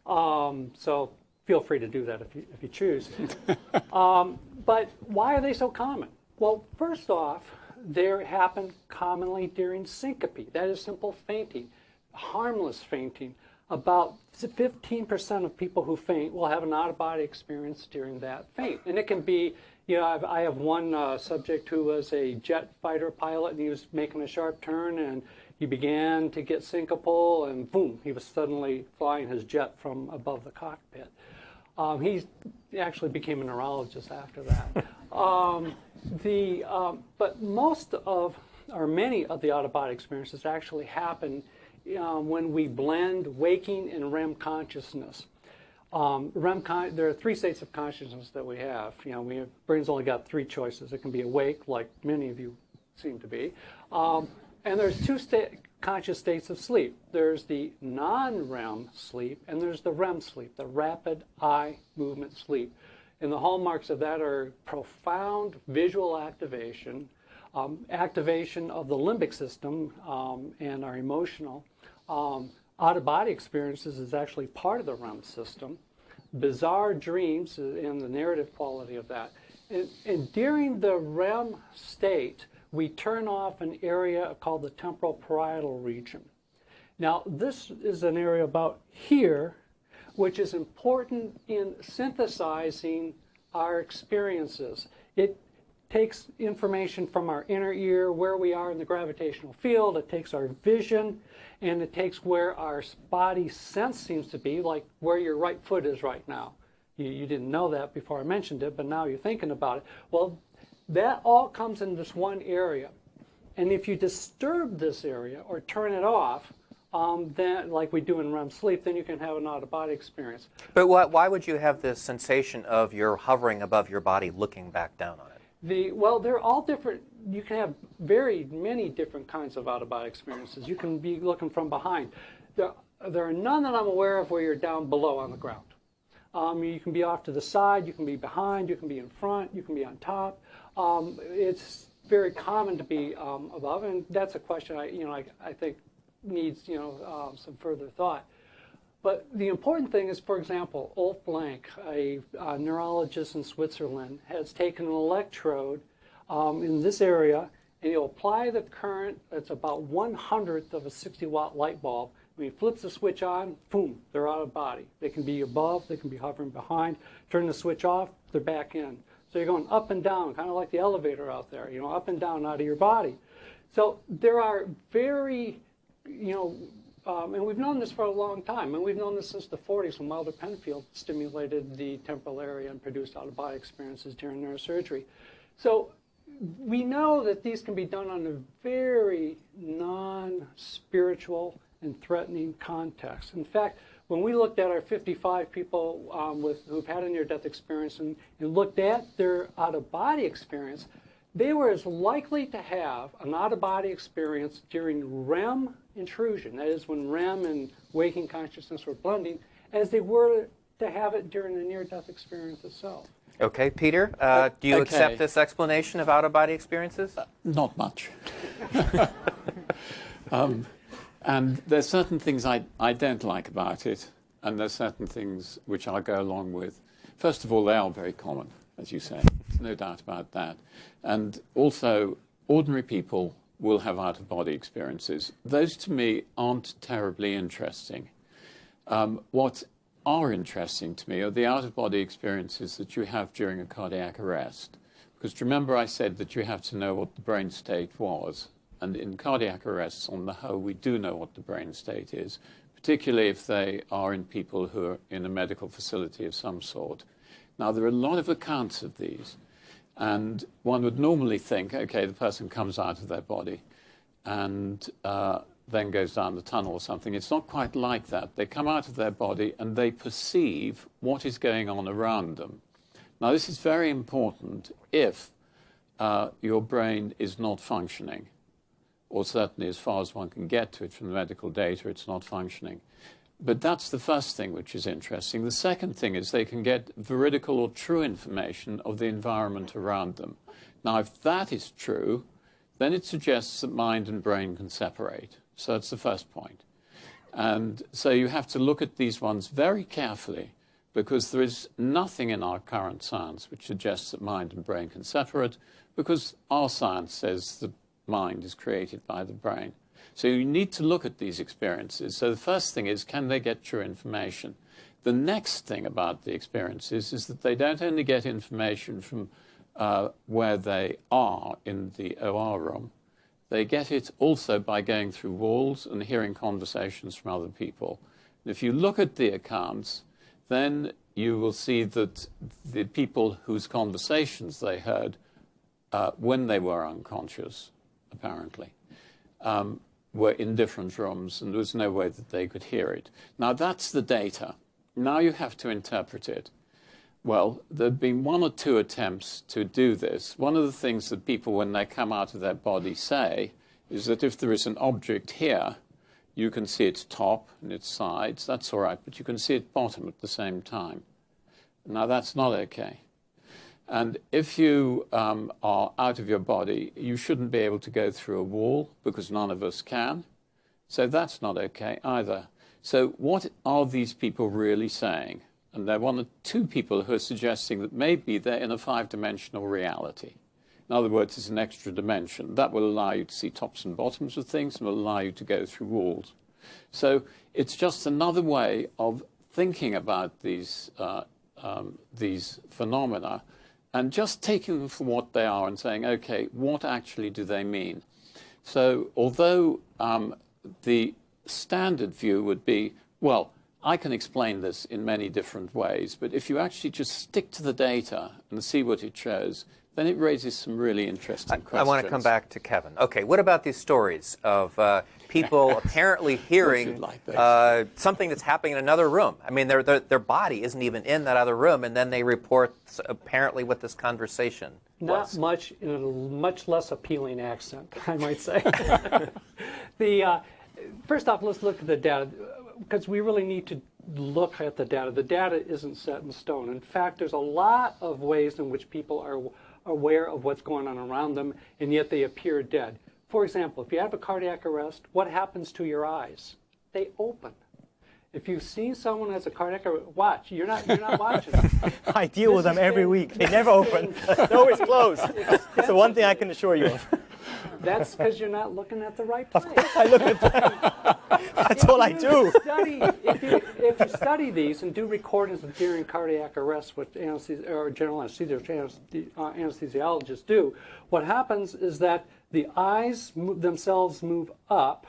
So feel free to do that if you choose. But why are they so common? Well, first off, they happen commonly during syncope. That is simple fainting, harmless fainting. About 15% of people who faint will have an out-of-body experience during that faint. And it can be, I have one subject who was a jet fighter pilot, and he was making a sharp turn, and he began to get syncopal, and boom, he was suddenly flying his jet from above the cockpit. He actually became a neurologist after that. But most of, or many of the out-of-body experiences actually happen when we blend waking and REM consciousness. There are 3 states of consciousness that we have. Brain's only got 3 choices. It can be awake, like many of you seem to be, and there's 2 conscious states of sleep. There's the non-REM sleep, and there's the REM sleep, the rapid eye movement sleep. And the hallmarks of that are profound visual activation, activation of the limbic system and our emotional. Out-of-body experiences is actually part of the REM system. Bizarre dreams and the narrative quality of that. And during the REM state, we turn off an area called the temporal parietal region. Now, this is an area about here, which is important in synthesizing our experiences. It takes information from our inner ear, where we are in the gravitational field. It takes our vision, and it takes where our body sense seems to be, like where your right foot is right now. You didn't know that before I mentioned it, but now you're thinking about it. Well, that all comes in this one area. And if you disturb this area or turn it off, then, like we do in REM sleep, then you can have an out-of-body experience. But why would you have this sensation of you're hovering above your body looking back down on it? Well, they're all different. You can have many different kinds of out-of-body experiences. You can be looking from behind. There are none that I'm aware of where you're down below on the ground. You can be off to the side, you can be behind, you can be in front, you can be on top. It's very common to be above, and that's a question I think needs some further thought. But the important thing is, for example, Ulf Blank, a neurologist in Switzerland, has taken an electrode in this area, and he'll apply the current that's about 1/100th of a 60-watt light bulb. When he flips the switch on, boom, they're out of body. They can be above, they can be hovering behind. Turn the switch off, they're back in. So you're going up and down, kind of like the elevator out there, up and down out of your body. So there are very, and we've known this for a long time, and we've known this since the 40s when Wilder Penfield stimulated the temporal area and produced out-of-body experiences during neurosurgery. So we know that these can be done on a very non-spiritual and threatening context. In fact, when we looked at our 55 people who've had a near-death experience and looked at their out-of-body experience, they were as likely to have an out-of-body experience during REM intrusion, that is when REM and waking consciousness were blending, as they were to have it during the near-death experience itself. Okay, Peter, do you accept this explanation of out-of-body experiences? Not much. And there's certain things I don't like about it, and there's certain things which I'll go along with. First of all, they are very common, as you say. There's no doubt about that. And also, ordinary people will have out-of-body experiences. Those, to me, aren't terribly interesting. What are interesting to me are the out-of-body experiences that you have during a cardiac arrest. Because remember I said that you have to know what the brain state was. And in cardiac arrests, on the whole, we do know what the brain state is, particularly if they are in people who are in a medical facility of some sort. Now, there are a lot of accounts of these. And one would normally think, okay, the person comes out of their body and then goes down the tunnel or something. It's not quite like that. They come out of their body and they perceive what is going on around them. Now, this is very important if your brain is not functioning, or certainly as far as one can get to it from the medical data, it's not functioning. But that's the first thing which is interesting. The second thing is they can get veridical or true information of the environment around them. Now, if that is true, then it suggests that mind and brain can separate. So that's the first point. And so you have to look at these ones very carefully, because there is nothing in our current science which suggests that mind and brain can separate, because our science says that mind is created by the brain. So you need to look at these experiences. So the first thing is, can they get true information? The next thing about the experiences is that they don't only get information from where they are in the OR room, they get it also by going through walls and hearing conversations from other people. And if you look at the accounts, then you will see that the people whose conversations they heard when they were unconscious, apparently, were in different rooms, and there was no way that they could hear it. Now, that's the data. Now you have to interpret it. Well, there have been 1 or 2 attempts to do this. One of the things that people, when they come out of their body, say is that if there is an object here, you can see its top and its sides. That's all right, but you can see its bottom at the same time. Now, that's not okay. And if you are out of your body, you shouldn't be able to go through a wall, because none of us can. So that's not okay either. So what are these people really saying? And there are 1 or 2 people who are suggesting that maybe they're in a 5-dimensional reality. In other words, it's an extra dimension. That will allow you to see tops and bottoms of things and will allow you to go through walls. So it's just another way of thinking about these phenomena and just taking them for what they are and saying, okay, what actually do they mean? So although the standard view would be, well, I can explain this in many different ways, but if you actually just stick to the data and see what it shows, then it raises some really interesting questions. I want to come back to Kevin. Okay, what about these stories of people apparently hearing something that's happening in another room? I mean, their body isn't even in that other room, and then they report apparently what this conversation was. Not much, in a much less appealing accent, I might say. First off, let's look at the data, because we really need to look at the data. The data isn't set in stone. In fact, there's a lot of ways in which people are aware of what's going on around them, and yet they appear dead. For example, if you have a cardiac arrest, what happens to your eyes? They open. If you've seen someone who has a cardiac arrest, watch. You're not watching them. I deal with them every week. They never open. They're always closed. That's the one thing I can assure you of. That's because you're not looking at the right place. Of course I look at them. That's all I do. If you study these and do recordings of during cardiac arrest, what general anesthesiologists do, what happens is that the eyes themselves move up,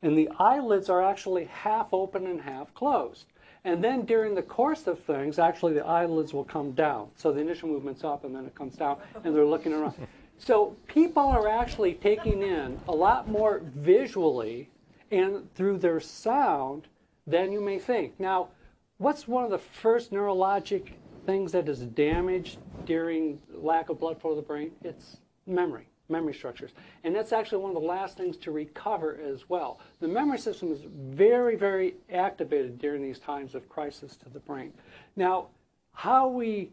and the eyelids are actually half open and half closed. And then during the course of things, actually the eyelids will come down. So the initial movement's up, and then it comes down, and they're looking around. So people are actually taking in a lot more visually and through their sound than you may think. Now, what's one of the first neurologic things that is damaged during lack of blood flow to the brain? It's memory structures. And that's actually one of the last things to recover as well. The memory system is very, very activated during these times of crisis to the brain. Now, how we,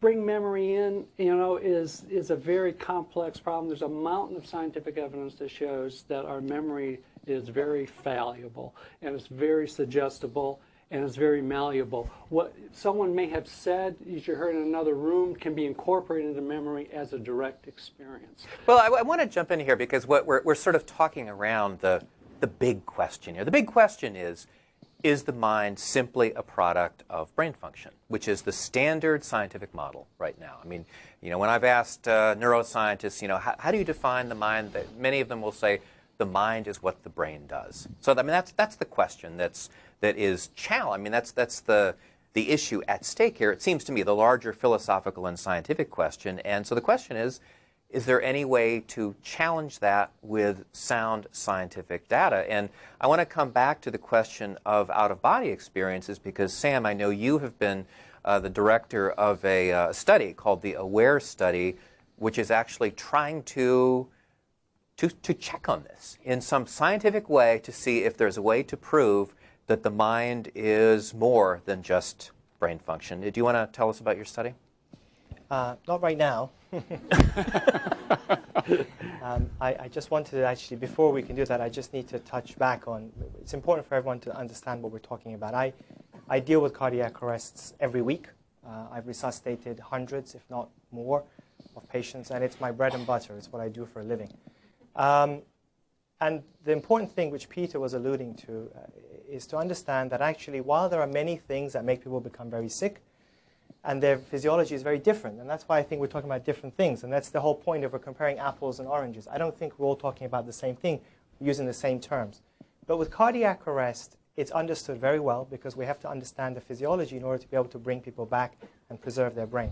bring memory in, is a very complex problem. There's a mountain of scientific evidence that shows that our memory is very fallible, and it's very suggestible, and it's very malleable. What someone may have said, as you heard in another room, can be incorporated into memory as a direct experience. Well, I want to jump in here because what we're sort of talking around the big question here. The big question is the mind simply a product of brain function, which is the standard scientific model right now? I mean, when I've asked neuroscientists, how do you define the mind? That many of them will say the mind is what the brain does. So, I mean, that's the question that is challenged. I mean, that's the issue at stake here. It seems to me the larger philosophical and scientific question. And so the question is there any way to challenge that with sound scientific data? And I want to come back to the question of out-of-body experiences because, Sam, I know you have been the director of a study called the AWARE study, which is actually trying to check on this in some scientific way to see if there's a way to prove that the mind is more than just brain function. Do you want to tell us about your study? Not right now. I just wanted to actually, before we can do that, I just need to touch back on, it's important for everyone to understand what we're talking about. I deal with cardiac arrests every week. I've resuscitated hundreds, if not more, of patients, and it's my bread and butter. It's what I do for a living. And the important thing, which Peter was alluding to, is to understand that actually, while there are many things that make people become very sick, and their physiology is very different, and that's why I think we're talking about different things, and that's the whole point of we're comparing apples and oranges. I don't think we're all talking about the same thing, using the same terms. But with cardiac arrest, it's understood very well because we have to understand the physiology in order to be able to bring people back and preserve their brain.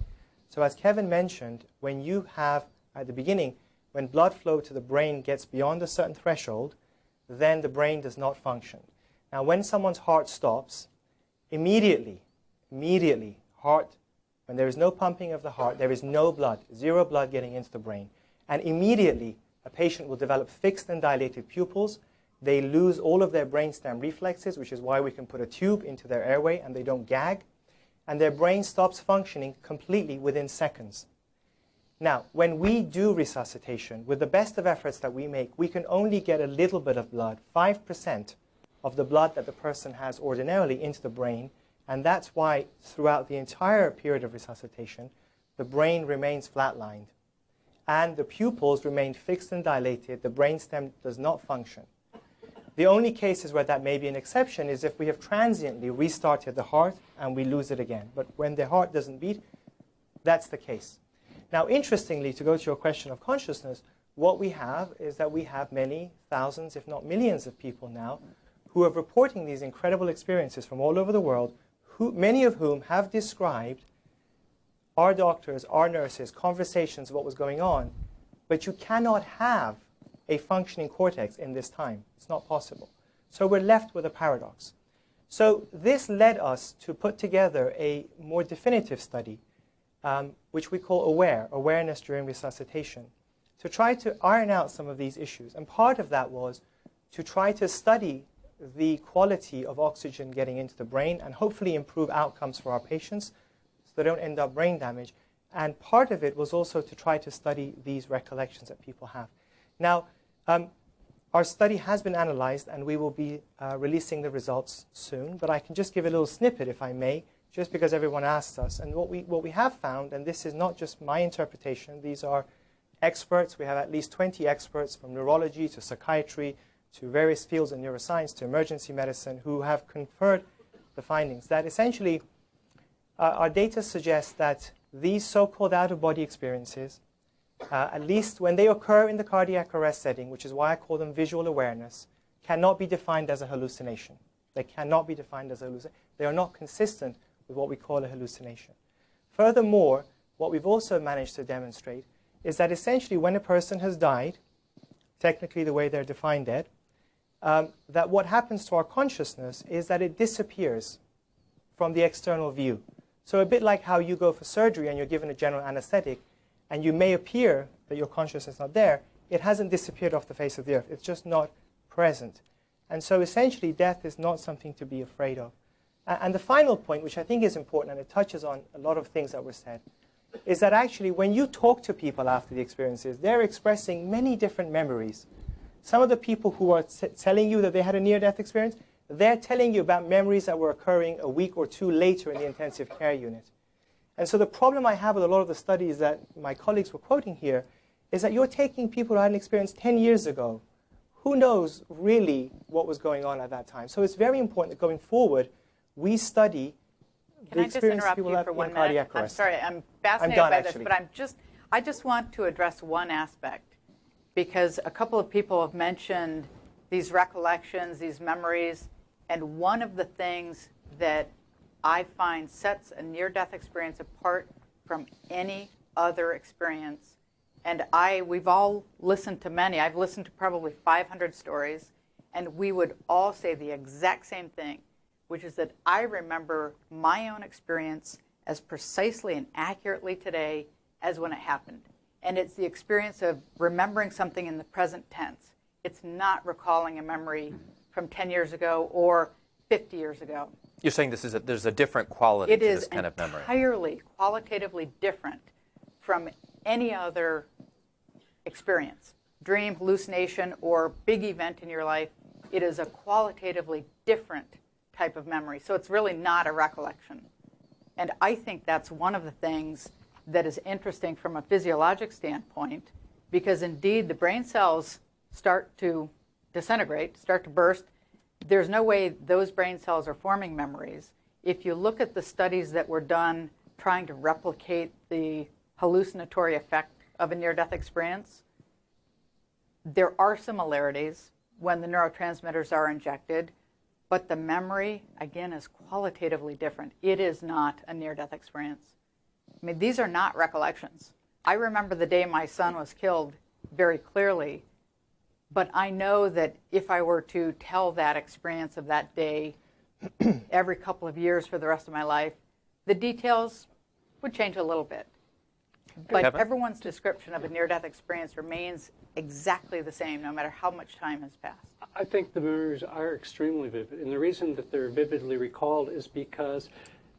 So as Kevin mentioned, when you have, at the beginning, when blood flow to the brain gets beyond a certain threshold, then the brain does not function. Now, when someone's heart stops, immediately, when there is no pumping of the heart, there is no blood, zero blood getting into the brain. And immediately, a patient will develop fixed and dilated pupils. They lose all of their brainstem reflexes, which is why we can put a tube into their airway and they don't gag. And their brain stops functioning completely within seconds. Now, when we do resuscitation, with the best of efforts that we make, we can only get a little bit of blood, 5% of the blood that the person has ordinarily, into the brain. And that's why throughout the entire period of resuscitation, the brain remains flatlined. And the pupils remain fixed and dilated. The brainstem does not function. The only cases where that may be an exception is if we have transiently restarted the heart and we lose it again. But when the heart doesn't beat, that's the case. Now, interestingly, to go to your question of consciousness, what we have is that we have many thousands, if not millions of people now who are reporting these incredible experiences from all over the world, many of whom have described our doctors, our nurses, conversations of what was going on. But you cannot have a functioning cortex in this time. It's not possible. So we're left with a paradox. So this led us to put together a more definitive study, which we call Awareness During Resuscitation, to try to iron out some of these issues. And part of that was to try to study the quality of oxygen getting into the brain and hopefully improve outcomes for our patients so they don't end up brain damage. And part of it was also to try to study these recollections that people have. Now, our study has been analyzed, and we will be releasing the results soon. But I can just give a little snippet, if I may, just because everyone asks us. And what we have found, and this is not just my interpretation, these are experts. We have at least 20 experts from neurology to psychiatry to various fields of neuroscience to emergency medicine who have conferred the findings that essentially our data suggests that these so-called out-of-body experiences, at least when they occur in the cardiac arrest setting, which is why I call them visual awareness, cannot be defined as a hallucination. They cannot be defined as a hallucination. They are not consistent with what we call a hallucination. Furthermore, what we've also managed to demonstrate is that essentially when a person has died, technically the way they're defined dead, that what happens to our consciousness is that it disappears from the external view. So a bit like how you go for surgery and you're given a general anesthetic, and you may appear that your consciousness is not there, it hasn't disappeared off the face of the earth. It's just not present. And so essentially, death is not something to be afraid of. And the final point, which I think is important, and it touches on a lot of things that were said, is that actually when you talk to people after the experiences, they're expressing many different memories. Some of the people who are telling you that they had a near-death experience, they're telling you about memories that were occurring a week or two later in the intensive care unit. And so the problem I have with a lot of the studies that my colleagues were quoting here is that you're taking people who had an experience 10 years ago. Who knows really what was going on at that time? So it's very important that going forward, we study the experience people have in cardiac arrest. I'm sorry, I'm fascinated by this, but I just want to address one aspect, because a couple of people have mentioned these recollections, these memories, and one of the things that I find sets a near-death experience apart from any other experience. And we've all listened to many. I've listened to probably 500 stories, and we would all say the exact same thing, which is that I remember my own experience as precisely and accurately today as when it happened. And it's the experience of remembering something in the present tense. It's not recalling a memory from 10 years ago or 50 years ago. You're saying there's a different quality to this kind of memory. It is entirely qualitatively different from any other experience. Dream, hallucination, or big event in your life, it is a qualitatively different type of memory. So it's really not a recollection. And I think that's one of the things that is interesting from a physiologic standpoint, because indeed the brain cells start to disintegrate, start to burst. There's no way those brain cells are forming memories. If you look at the studies that were done trying to replicate the hallucinatory effect of a near-death experience, there are similarities when the neurotransmitters are injected, but the memory, again, is qualitatively different. It is not a near-death experience. I mean, these are not recollections. I remember the day my son was killed very clearly, But I know that if I were to tell that experience of that day every couple of years for the rest of my life, the details would change a little bit. But Kevin? everyone's description of a near-death experience remains exactly the same, no matter how much time has passed. I think the memories are extremely vivid. And the reason that they're vividly recalled is because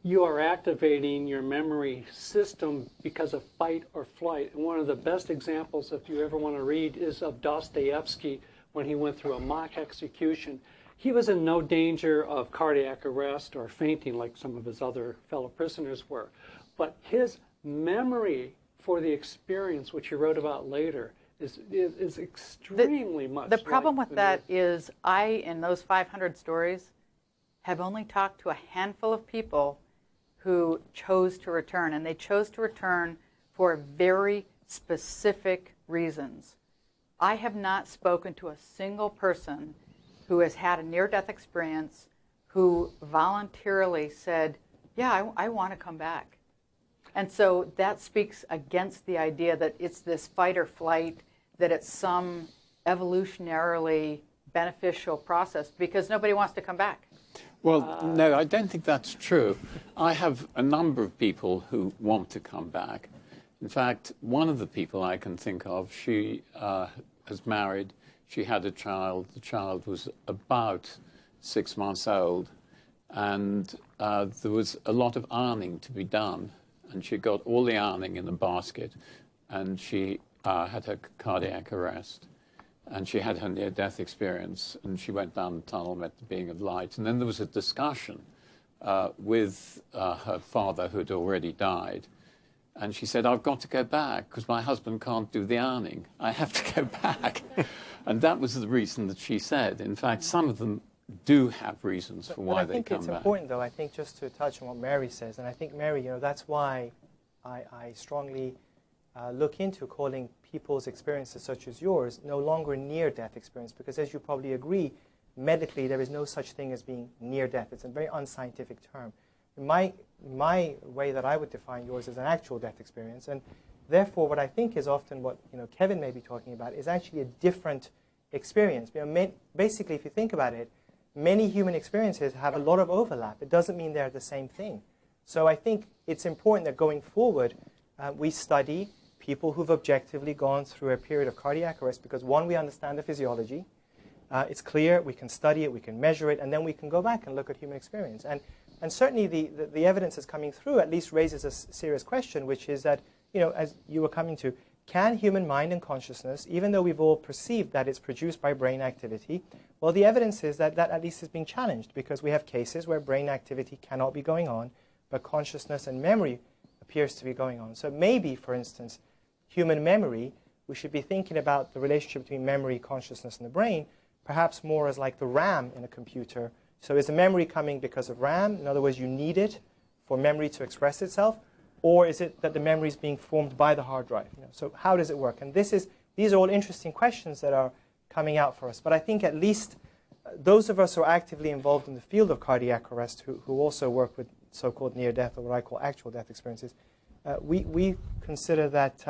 you are activating your memory system because of fight or flight. And one of the best examples, if you ever want to read, is of Dostoevsky when he went through a mock execution. He was in no danger of cardiac arrest or fainting like some of his other fellow prisoners were. But his memory for the experience, which he wrote about later, is extremely much. The problem like with that is in those 500 stories, have only talked to a handful of people who chose to return. And they chose to return for very specific reasons. I have not spoken to a single person who has had a near-death experience who voluntarily said, yeah, I want to come back. And so that speaks against the idea that it's this fight or flight, that it's some evolutionarily beneficial process, because nobody wants to come back. Well, no, I don't think that's true. I have a number of people who want to come back. In fact, one of the people I can think of, she is married. She had a child. The child was about 6 months old. And there was a lot of ironing to be done. And she got all the ironing in a basket. And she had her cardiac arrest. And she had her near-death experience, and she went down the tunnel, met the being of light. And then there was a discussion with her father, who had already died. And she said, I've got to go back, because my husband can't do the ironing. I have to go back. And that was the reason that she said. In fact, some of them do have reasons for why they come back. I think it's important, though, I think, just to touch on what Mary says. And I think, Mary, that's why I strongly look into calling people's experiences such as yours no longer near-death experience, because as you probably agree, medically there is no such thing as being near-death. It's a very unscientific term. My way that I would define yours is an actual death experience, and therefore what I think is often what Kevin may be talking about is actually a different experience. Basically, if you think about it, many human experiences have a lot of overlap. It doesn't mean they're the same thing. So I think it's important that going forward we study people who've objectively gone through a period of cardiac arrest, because one, we understand the physiology. It's clear, we can study it, we can measure it, and then we can go back and look at human experience. And certainly the evidence that's coming through at least raises a serious question, which is that, as you were coming to, can human mind and consciousness, even though we've all perceived that it's produced by brain activity, well, the evidence is that at least is being challenged, because we have cases where brain activity cannot be going on, but consciousness and memory appears to be going on. So maybe, for instance, human memory, we should be thinking about the relationship between memory, consciousness, and the brain, perhaps more as like the RAM in a computer. So is the memory coming because of RAM? In other words, you need it for memory to express itself? Or is it that the memory is being formed by the hard drive? So how does it work? And these are all interesting questions that are coming out for us. But I think at least those of us who are actively involved in the field of cardiac arrest, who also work with so-called near-death, or what I call actual death experiences, we consider that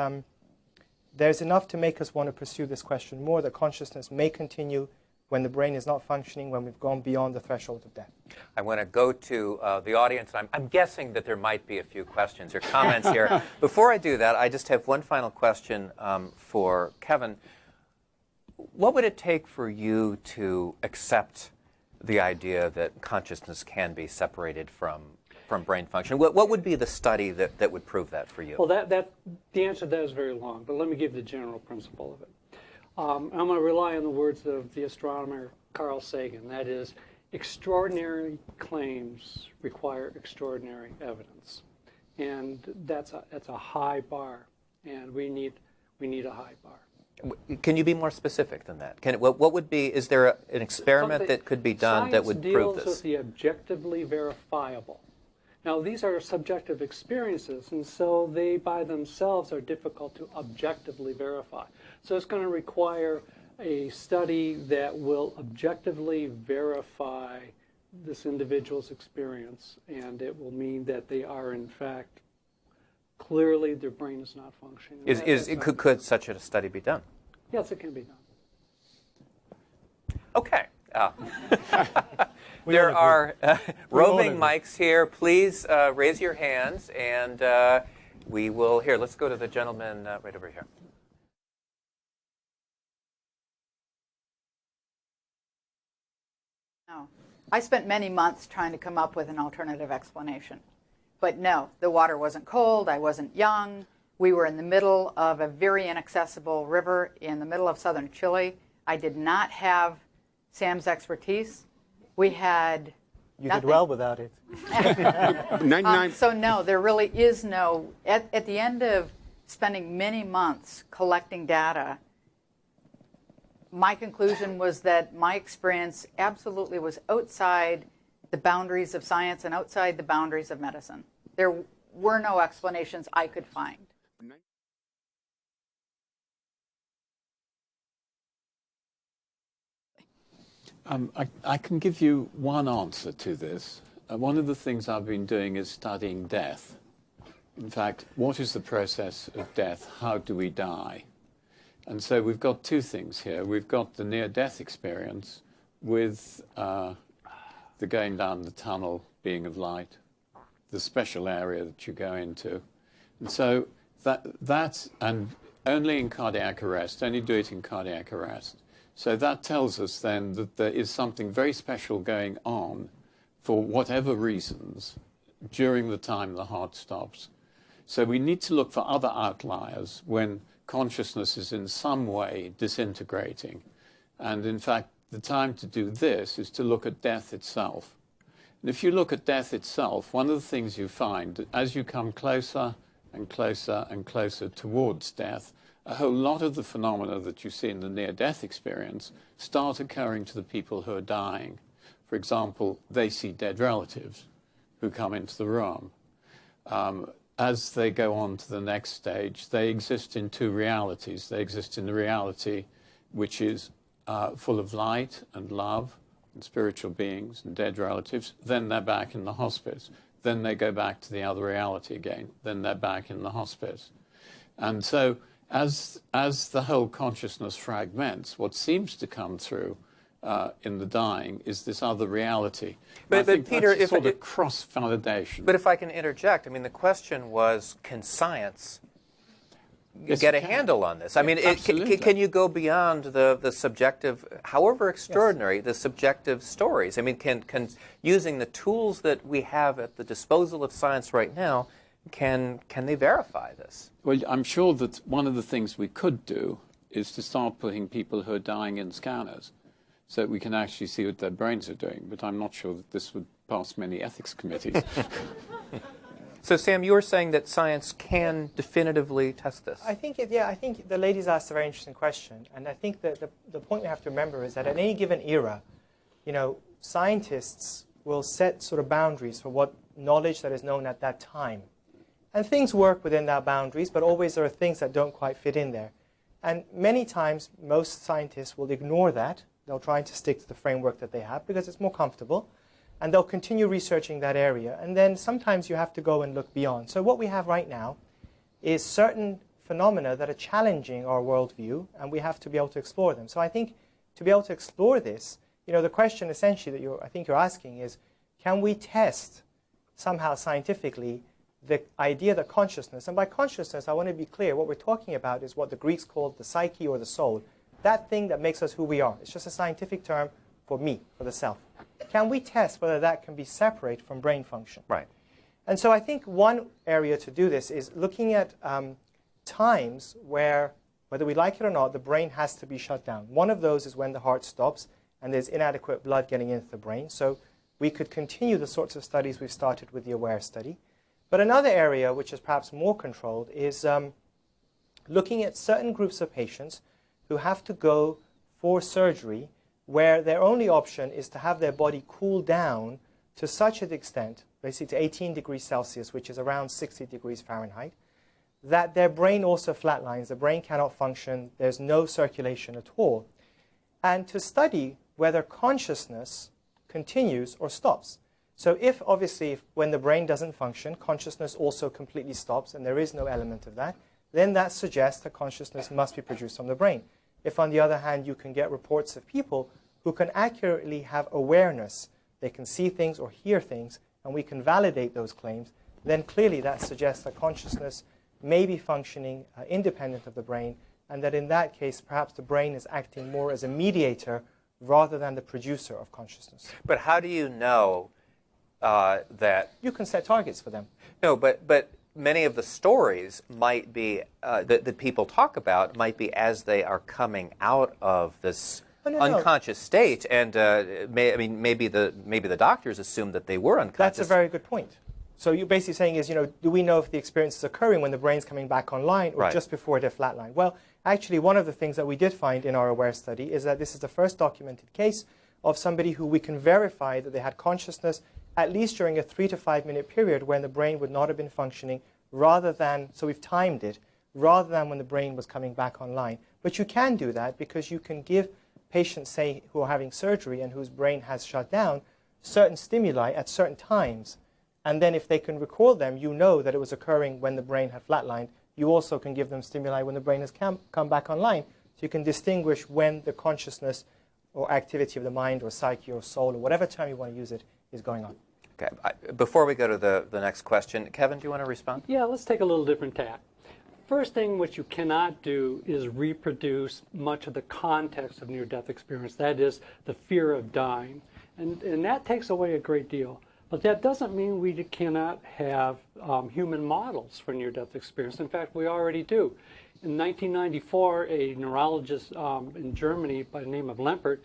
there's enough to make us want to pursue this question more, that consciousness may continue when the brain is not functioning, when we've gone beyond the threshold of death. I want to go to the audience. I'm guessing that there might be a few questions or comments here. Before I do that, I just have one final question for Kevin. What would it take for you to accept the idea that consciousness can be separated from brain function? What would be the study that would prove that for you? Well, the answer to that is very long, but let me give the general principle of it. I'm going to rely on the words of the astronomer Carl Sagan. That is, extraordinary claims require extraordinary evidence, and that's a high bar, and we need a high bar. Can you be more specific than that? What would be? Is there an experiment that could be done that would prove this? Science deals with the objectively verifiable. Now, these are subjective experiences, and so they by themselves are difficult to objectively verify. So it's going to require a study that will objectively verify this individual's experience, and it will mean that they are, in fact, clearly their brain is not functioning. Could such a study be done? Yes, it can be done. Okay. There are roving mics here. Please raise your hands, and we will. Here, let's go to the gentleman right over here. No. I spent many months trying to come up with an alternative explanation. But no, the water wasn't cold. I wasn't young. We were in the middle of a very inaccessible river in the middle of southern Chile. I did not have Sam's expertise. We had You nothing. did well without it. 99. So no, there really is no, at the end of spending many months collecting data, my conclusion was that my experience absolutely was outside the boundaries of science and outside the boundaries of medicine. There were no explanations I could find. I can give you one answer to this. One of the things I've been doing is studying death. In fact, what is the process of death? How do we die? And so we've got two things here. We've got the near-death experience with the going down the tunnel being of light, the special area that you go into. And so that's and only in cardiac arrest, only do it in cardiac arrest. So that tells us then that there is something very special going on for whatever reasons during the time the heart stops. So we need to look for other outliers when consciousness is in some way disintegrating. And in fact, the time to do this is to look at death itself. And if you look at death itself, one of the things you find, that as you come closer and closer and closer towards death, a whole lot of the phenomena that you see in the near-death experience start occurring to the people who are dying. For example, they see dead relatives who come into the room. As they go on to the next stage, they exist in two realities. They exist in the reality which is full of light and love and spiritual beings and dead relatives. Then they're back in the hospice. Then they go back to the other reality again. Then they're back in the hospice. And so as the whole consciousness fragments, what seems to come through in the dying is this other reality. But Peter, that's a sort of cross-validation. But if I can interject, I mean, the question was, can science Yes, get it a can. handle on this? I Yeah, mean, absolutely. can you go beyond the subjective, however extraordinary, the subjective stories? I mean, can using the tools that we have at the disposal of science right now, can they verify this? Well, I'm sure that one of the things we could do is to start putting people who are dying in scanners so that we can actually see what their brains are doing. But I'm not sure that this would pass many ethics committees. So, Sam, you were saying that science can definitively test this. I think the ladies asked a very interesting question, and I think that the point we have to remember is that at any given era, scientists will set sort of boundaries for what knowledge that is known at that time. And things work within that boundaries, but always there are things that don't quite fit in there. And many times, most scientists will ignore that. They'll try to stick to the framework that they have because it's more comfortable. And they'll continue researching that area. And then sometimes you have to go and look beyond. So what we have right now is certain phenomena that are challenging our worldview, and we have to be able to explore them. So I think to be able to explore this, the question essentially that I think you're asking is, can we test somehow scientifically the idea that consciousness, and by consciousness I want to be clear, what we're talking about is what the Greeks called the psyche or the soul, that thing that makes us who we are. It's just a scientific term for me, for the self. Can we test whether that can be separate from brain function? Right. And so I think one area to do this is looking at times where, whether we like it or not, the brain has to be shut down. One of those is when the heart stops and there's inadequate blood getting into the brain. So we could continue the sorts of studies we've started with the AWARE study. But another area, which is perhaps more controlled, is looking at certain groups of patients who have to go for surgery where their only option is to have their body cool down to such an extent, basically to 18 degrees Celsius, which is around 60 degrees Fahrenheit, that their brain also flatlines. The brain cannot function. There's no circulation at all. And to study whether consciousness continues or stops. So if, obviously, when the brain doesn't function, consciousness also completely stops, and there is no element of that, then that suggests that consciousness must be produced from the brain. If, on the other hand, you can get reports of people who can accurately have awareness, they can see things or hear things, and we can validate those claims, then clearly that suggests that consciousness may be functioning independent of the brain, and that in that case, perhaps the brain is acting more as a mediator rather than the producer of consciousness. But how do you know that? You can set targets for them. No, but many of the stories might be that people talk about might be as they are coming out of this unconscious state, and maybe the doctors assumed that they were unconscious. That's a very good point. So you're basically saying is, do we know if the experience is occurring when the brain's coming back online or just before they're flatlined? Well, actually, one of the things that we did find in our AWARE study is that this is the first documented case of somebody who we can verify that they had consciousness at least during a 3 to 5 minute period when the brain would not have been functioning, rather than, so we've timed it, rather than when the brain was coming back online. But you can do that because you can give patients, say, who are having surgery and whose brain has shut down, certain stimuli at certain times. And then if they can recall them, you know that it was occurring when the brain had flatlined. You also can give them stimuli when the brain has come back online. So you can distinguish when the consciousness or activity of the mind or psyche or soul or whatever term you want to use it is going on. Okay. Before we go to the next question, Kevin, do you want to respond? Yeah, let's take a little different tack. First thing what you cannot do is reproduce much of the context of near-death experience. That is the fear of dying. And that takes away a great deal. But that doesn't mean we cannot have human models for near-death experience. In fact, we already do. In 1994, a neurologist in Germany by the name of Lempert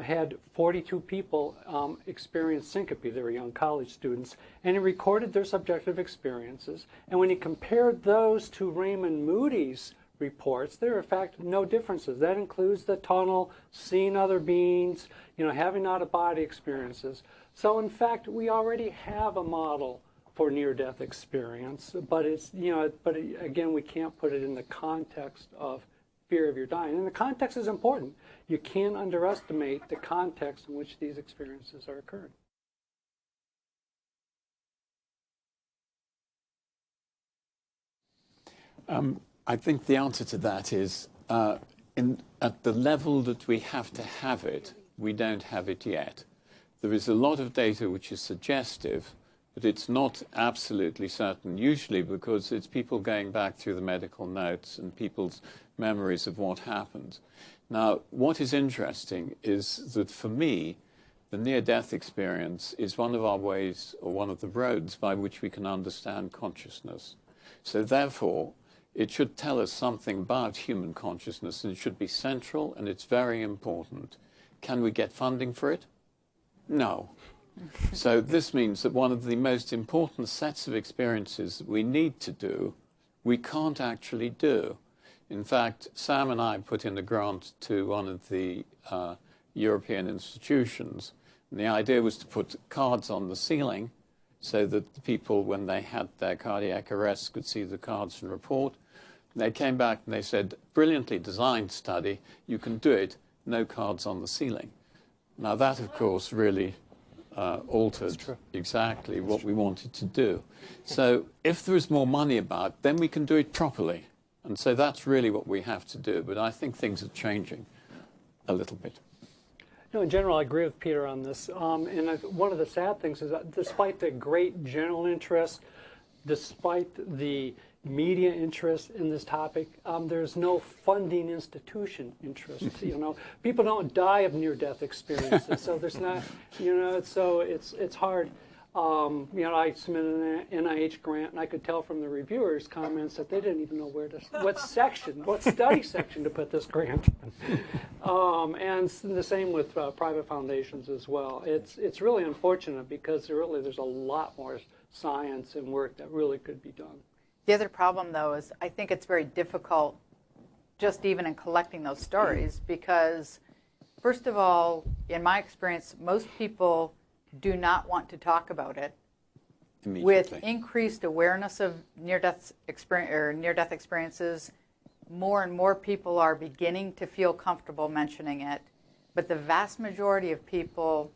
had 42 people experience syncope. They were young college students. And he recorded their subjective experiences. And when he compared those to Raymond Moody's reports, there are in fact no differences. That includes the tunnel, seeing other beings, having out-of-body experiences. So in fact, we already have a model for near-death experience, but again, we can't put it in the context of fear of your dying. And the context is important. You can't underestimate the context in which these experiences are occurring. I think the answer to that is at the level that we have to have it, we don't have it yet. There is a lot of data which is suggestive, but it's not absolutely certain, usually because it's people going back through the medical notes and people's memories of what happened. Now, what is interesting is that for me, the near-death experience is one of our ways, or one of the roads by which we can understand consciousness. So therefore, it should tell us something about human consciousness, and it should be central, and it's very important. Can we get funding for it? No. So this means that one of the most important sets of experiences that we need to do, we can't actually do. In fact, Sam and I put in a grant to one of the European institutions, and the idea was to put cards on the ceiling so that the people, when they had their cardiac arrest, could see the cards and report. And they came back and they said, brilliantly designed study, you can do it, no cards on the ceiling. Now that, of course, really altered exactly what we wanted to do. So if there is more money about, then we can do it properly. And so that's really what we have to do. But I think things are changing a little bit. No, in general, I agree with Peter on this. One of the sad things is that despite the great general interest, despite the media interest in this topic, there's no funding institution interest. People don't die of near-death experiences, so there's not. So it's hard. I submitted an NIH grant, and I could tell from the reviewers' comments that they didn't even know what study section to put this grant in. And the same with private foundations as well. It's really unfortunate because there's a lot more science and work that really could be done. The other problem, though, is I think it's very difficult just even in collecting those stories because, first of all, in my experience, most people do not want to talk about it. With increased awareness of near-death experiences, more and more people are beginning to feel comfortable mentioning it. But the vast majority of people,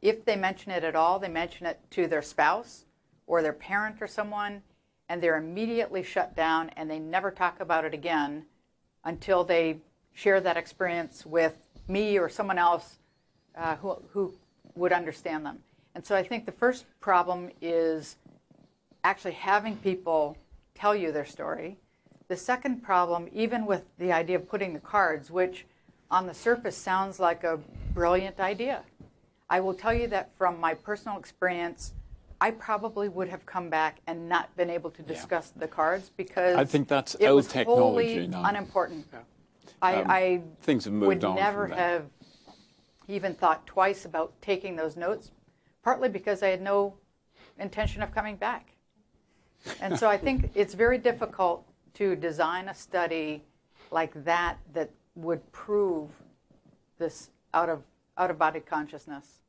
if they mention it at all, they mention it to their spouse or their parent or someone, and they're immediately shut down, and they never talk about it again until they share that experience with me or someone else who would understand them. And so I think the first problem is actually having people tell you their story. The second problem, even with the idea of putting the cards, which on the surface sounds like a brilliant idea, I will tell you that from my personal experience, I probably would have come back and not been able to discuss the cards because I think that's it old was technology wholly now. unimportant. I Things have moved would on never from that. have even thought twice about taking those notes, partly because I had no intention of coming back. And so I think it's very difficult to design a study like that that would prove this out-of-body consciousness.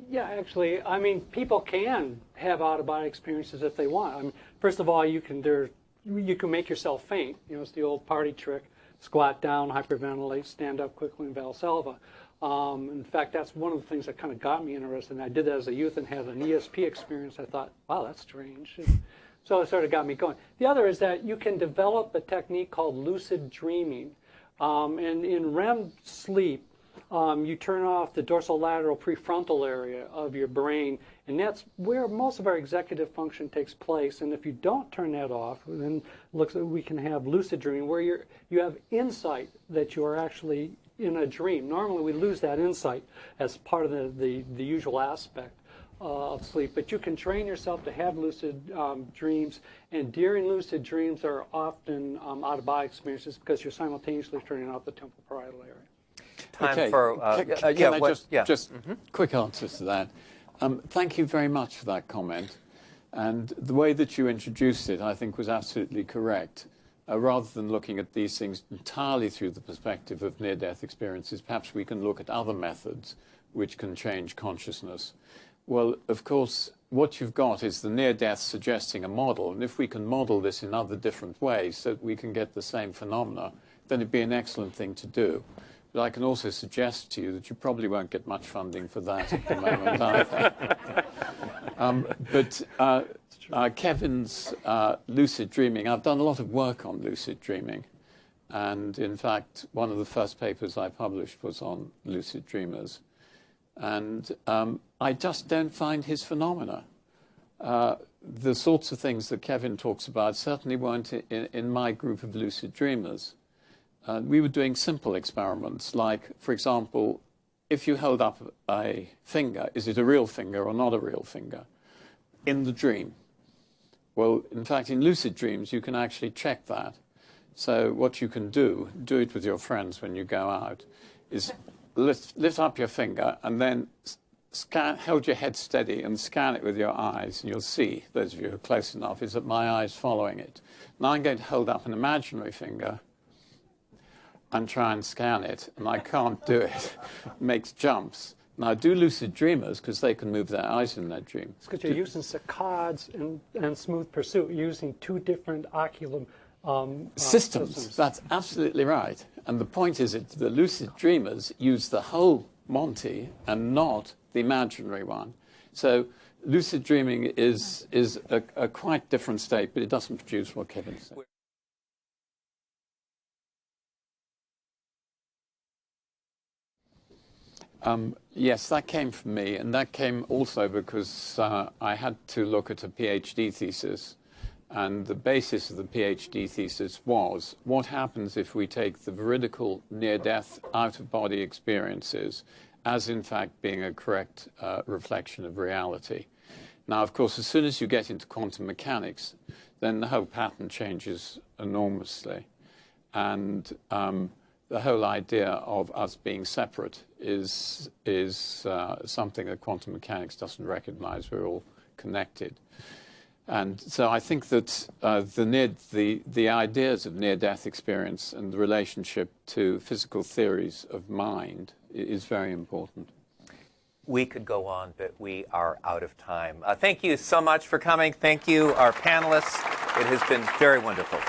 Yeah, actually, I mean, people can have out-of-body experiences if they want. I mean, first of all, you can make yourself faint. You know, it's the old party trick: squat down, hyperventilate, stand up quickly, and Valsalva. In fact, that's one of the things that kind of got me interested. And I did that as a youth and had an ESP experience. I thought, wow, that's strange. So it sort of got me going. The other is that you can develop a technique called lucid dreaming. And in REM sleep, you turn off the dorsolateral prefrontal area of your brain, and that's where most of our executive function takes place. And if you don't turn that off, then we can have lucid dreaming, where you have insight that you are actually in a dream. Normally, we lose that insight as part of the usual aspect of sleep, but you can train yourself to have lucid dreams, and during lucid dreams are often out-of-body experiences because you're simultaneously turning off the temporal parietal area. Time for just quick answers to that. Thank you very much for that comment, and the way that you introduced it, I think, was absolutely correct. Rather than looking at these things entirely through the perspective of near-death experiences, perhaps we can look at other methods which can change consciousness. Well, of course, what you've got is the near-death suggesting a model, and if we can model this in other different ways so that we can get the same phenomena, then it'd be an excellent thing to do. But I can also suggest to you that you probably won't get much funding for that at the moment either. Kevin's lucid dreaming, I've done a lot of work on lucid dreaming. And in fact, one of the first papers I published was on lucid dreamers. And I just don't find his phenomena. The sorts of things that Kevin talks about certainly weren't in my group of lucid dreamers. We were doing simple experiments, like, for example, if you held up a finger, is it a real finger or not a real finger in the dream? Well, in fact, in lucid dreams, you can actually check that. So what you can do it with your friends when you go out, is lift up your finger and then hold your head steady and scan it with your eyes, and you'll see, those of you who are close enough, is that my eye's following it. Now I'm going to hold up an imaginary finger and try and scan it, and I can't do it. It makes jumps. Now, do lucid dreamers, because they can move their eyes in their dream. It's because you're using saccades and smooth pursuit, using two different ocular systems. That's absolutely right. And the point is that the lucid dreamers use the whole Monty and not the imaginary one. So lucid dreaming is a quite different state, but it doesn't produce what Kevin said. Yes, that came from me, and that came also because I had to look at a PhD thesis, and the basis of the PhD thesis was what happens if we take the veridical near-death out-of-body experiences as, in fact, being a correct reflection of reality. Now, of course, as soon as you get into quantum mechanics, then the whole pattern changes enormously, and the whole idea of us being separate is something that quantum mechanics doesn't recognize. We're all connected. And so I think that the ideas of near-death experience and the relationship to physical theories of mind is very important. We could go on, but we are out of time. Thank you so much for coming. Thank you, our panelists. It has been very wonderful.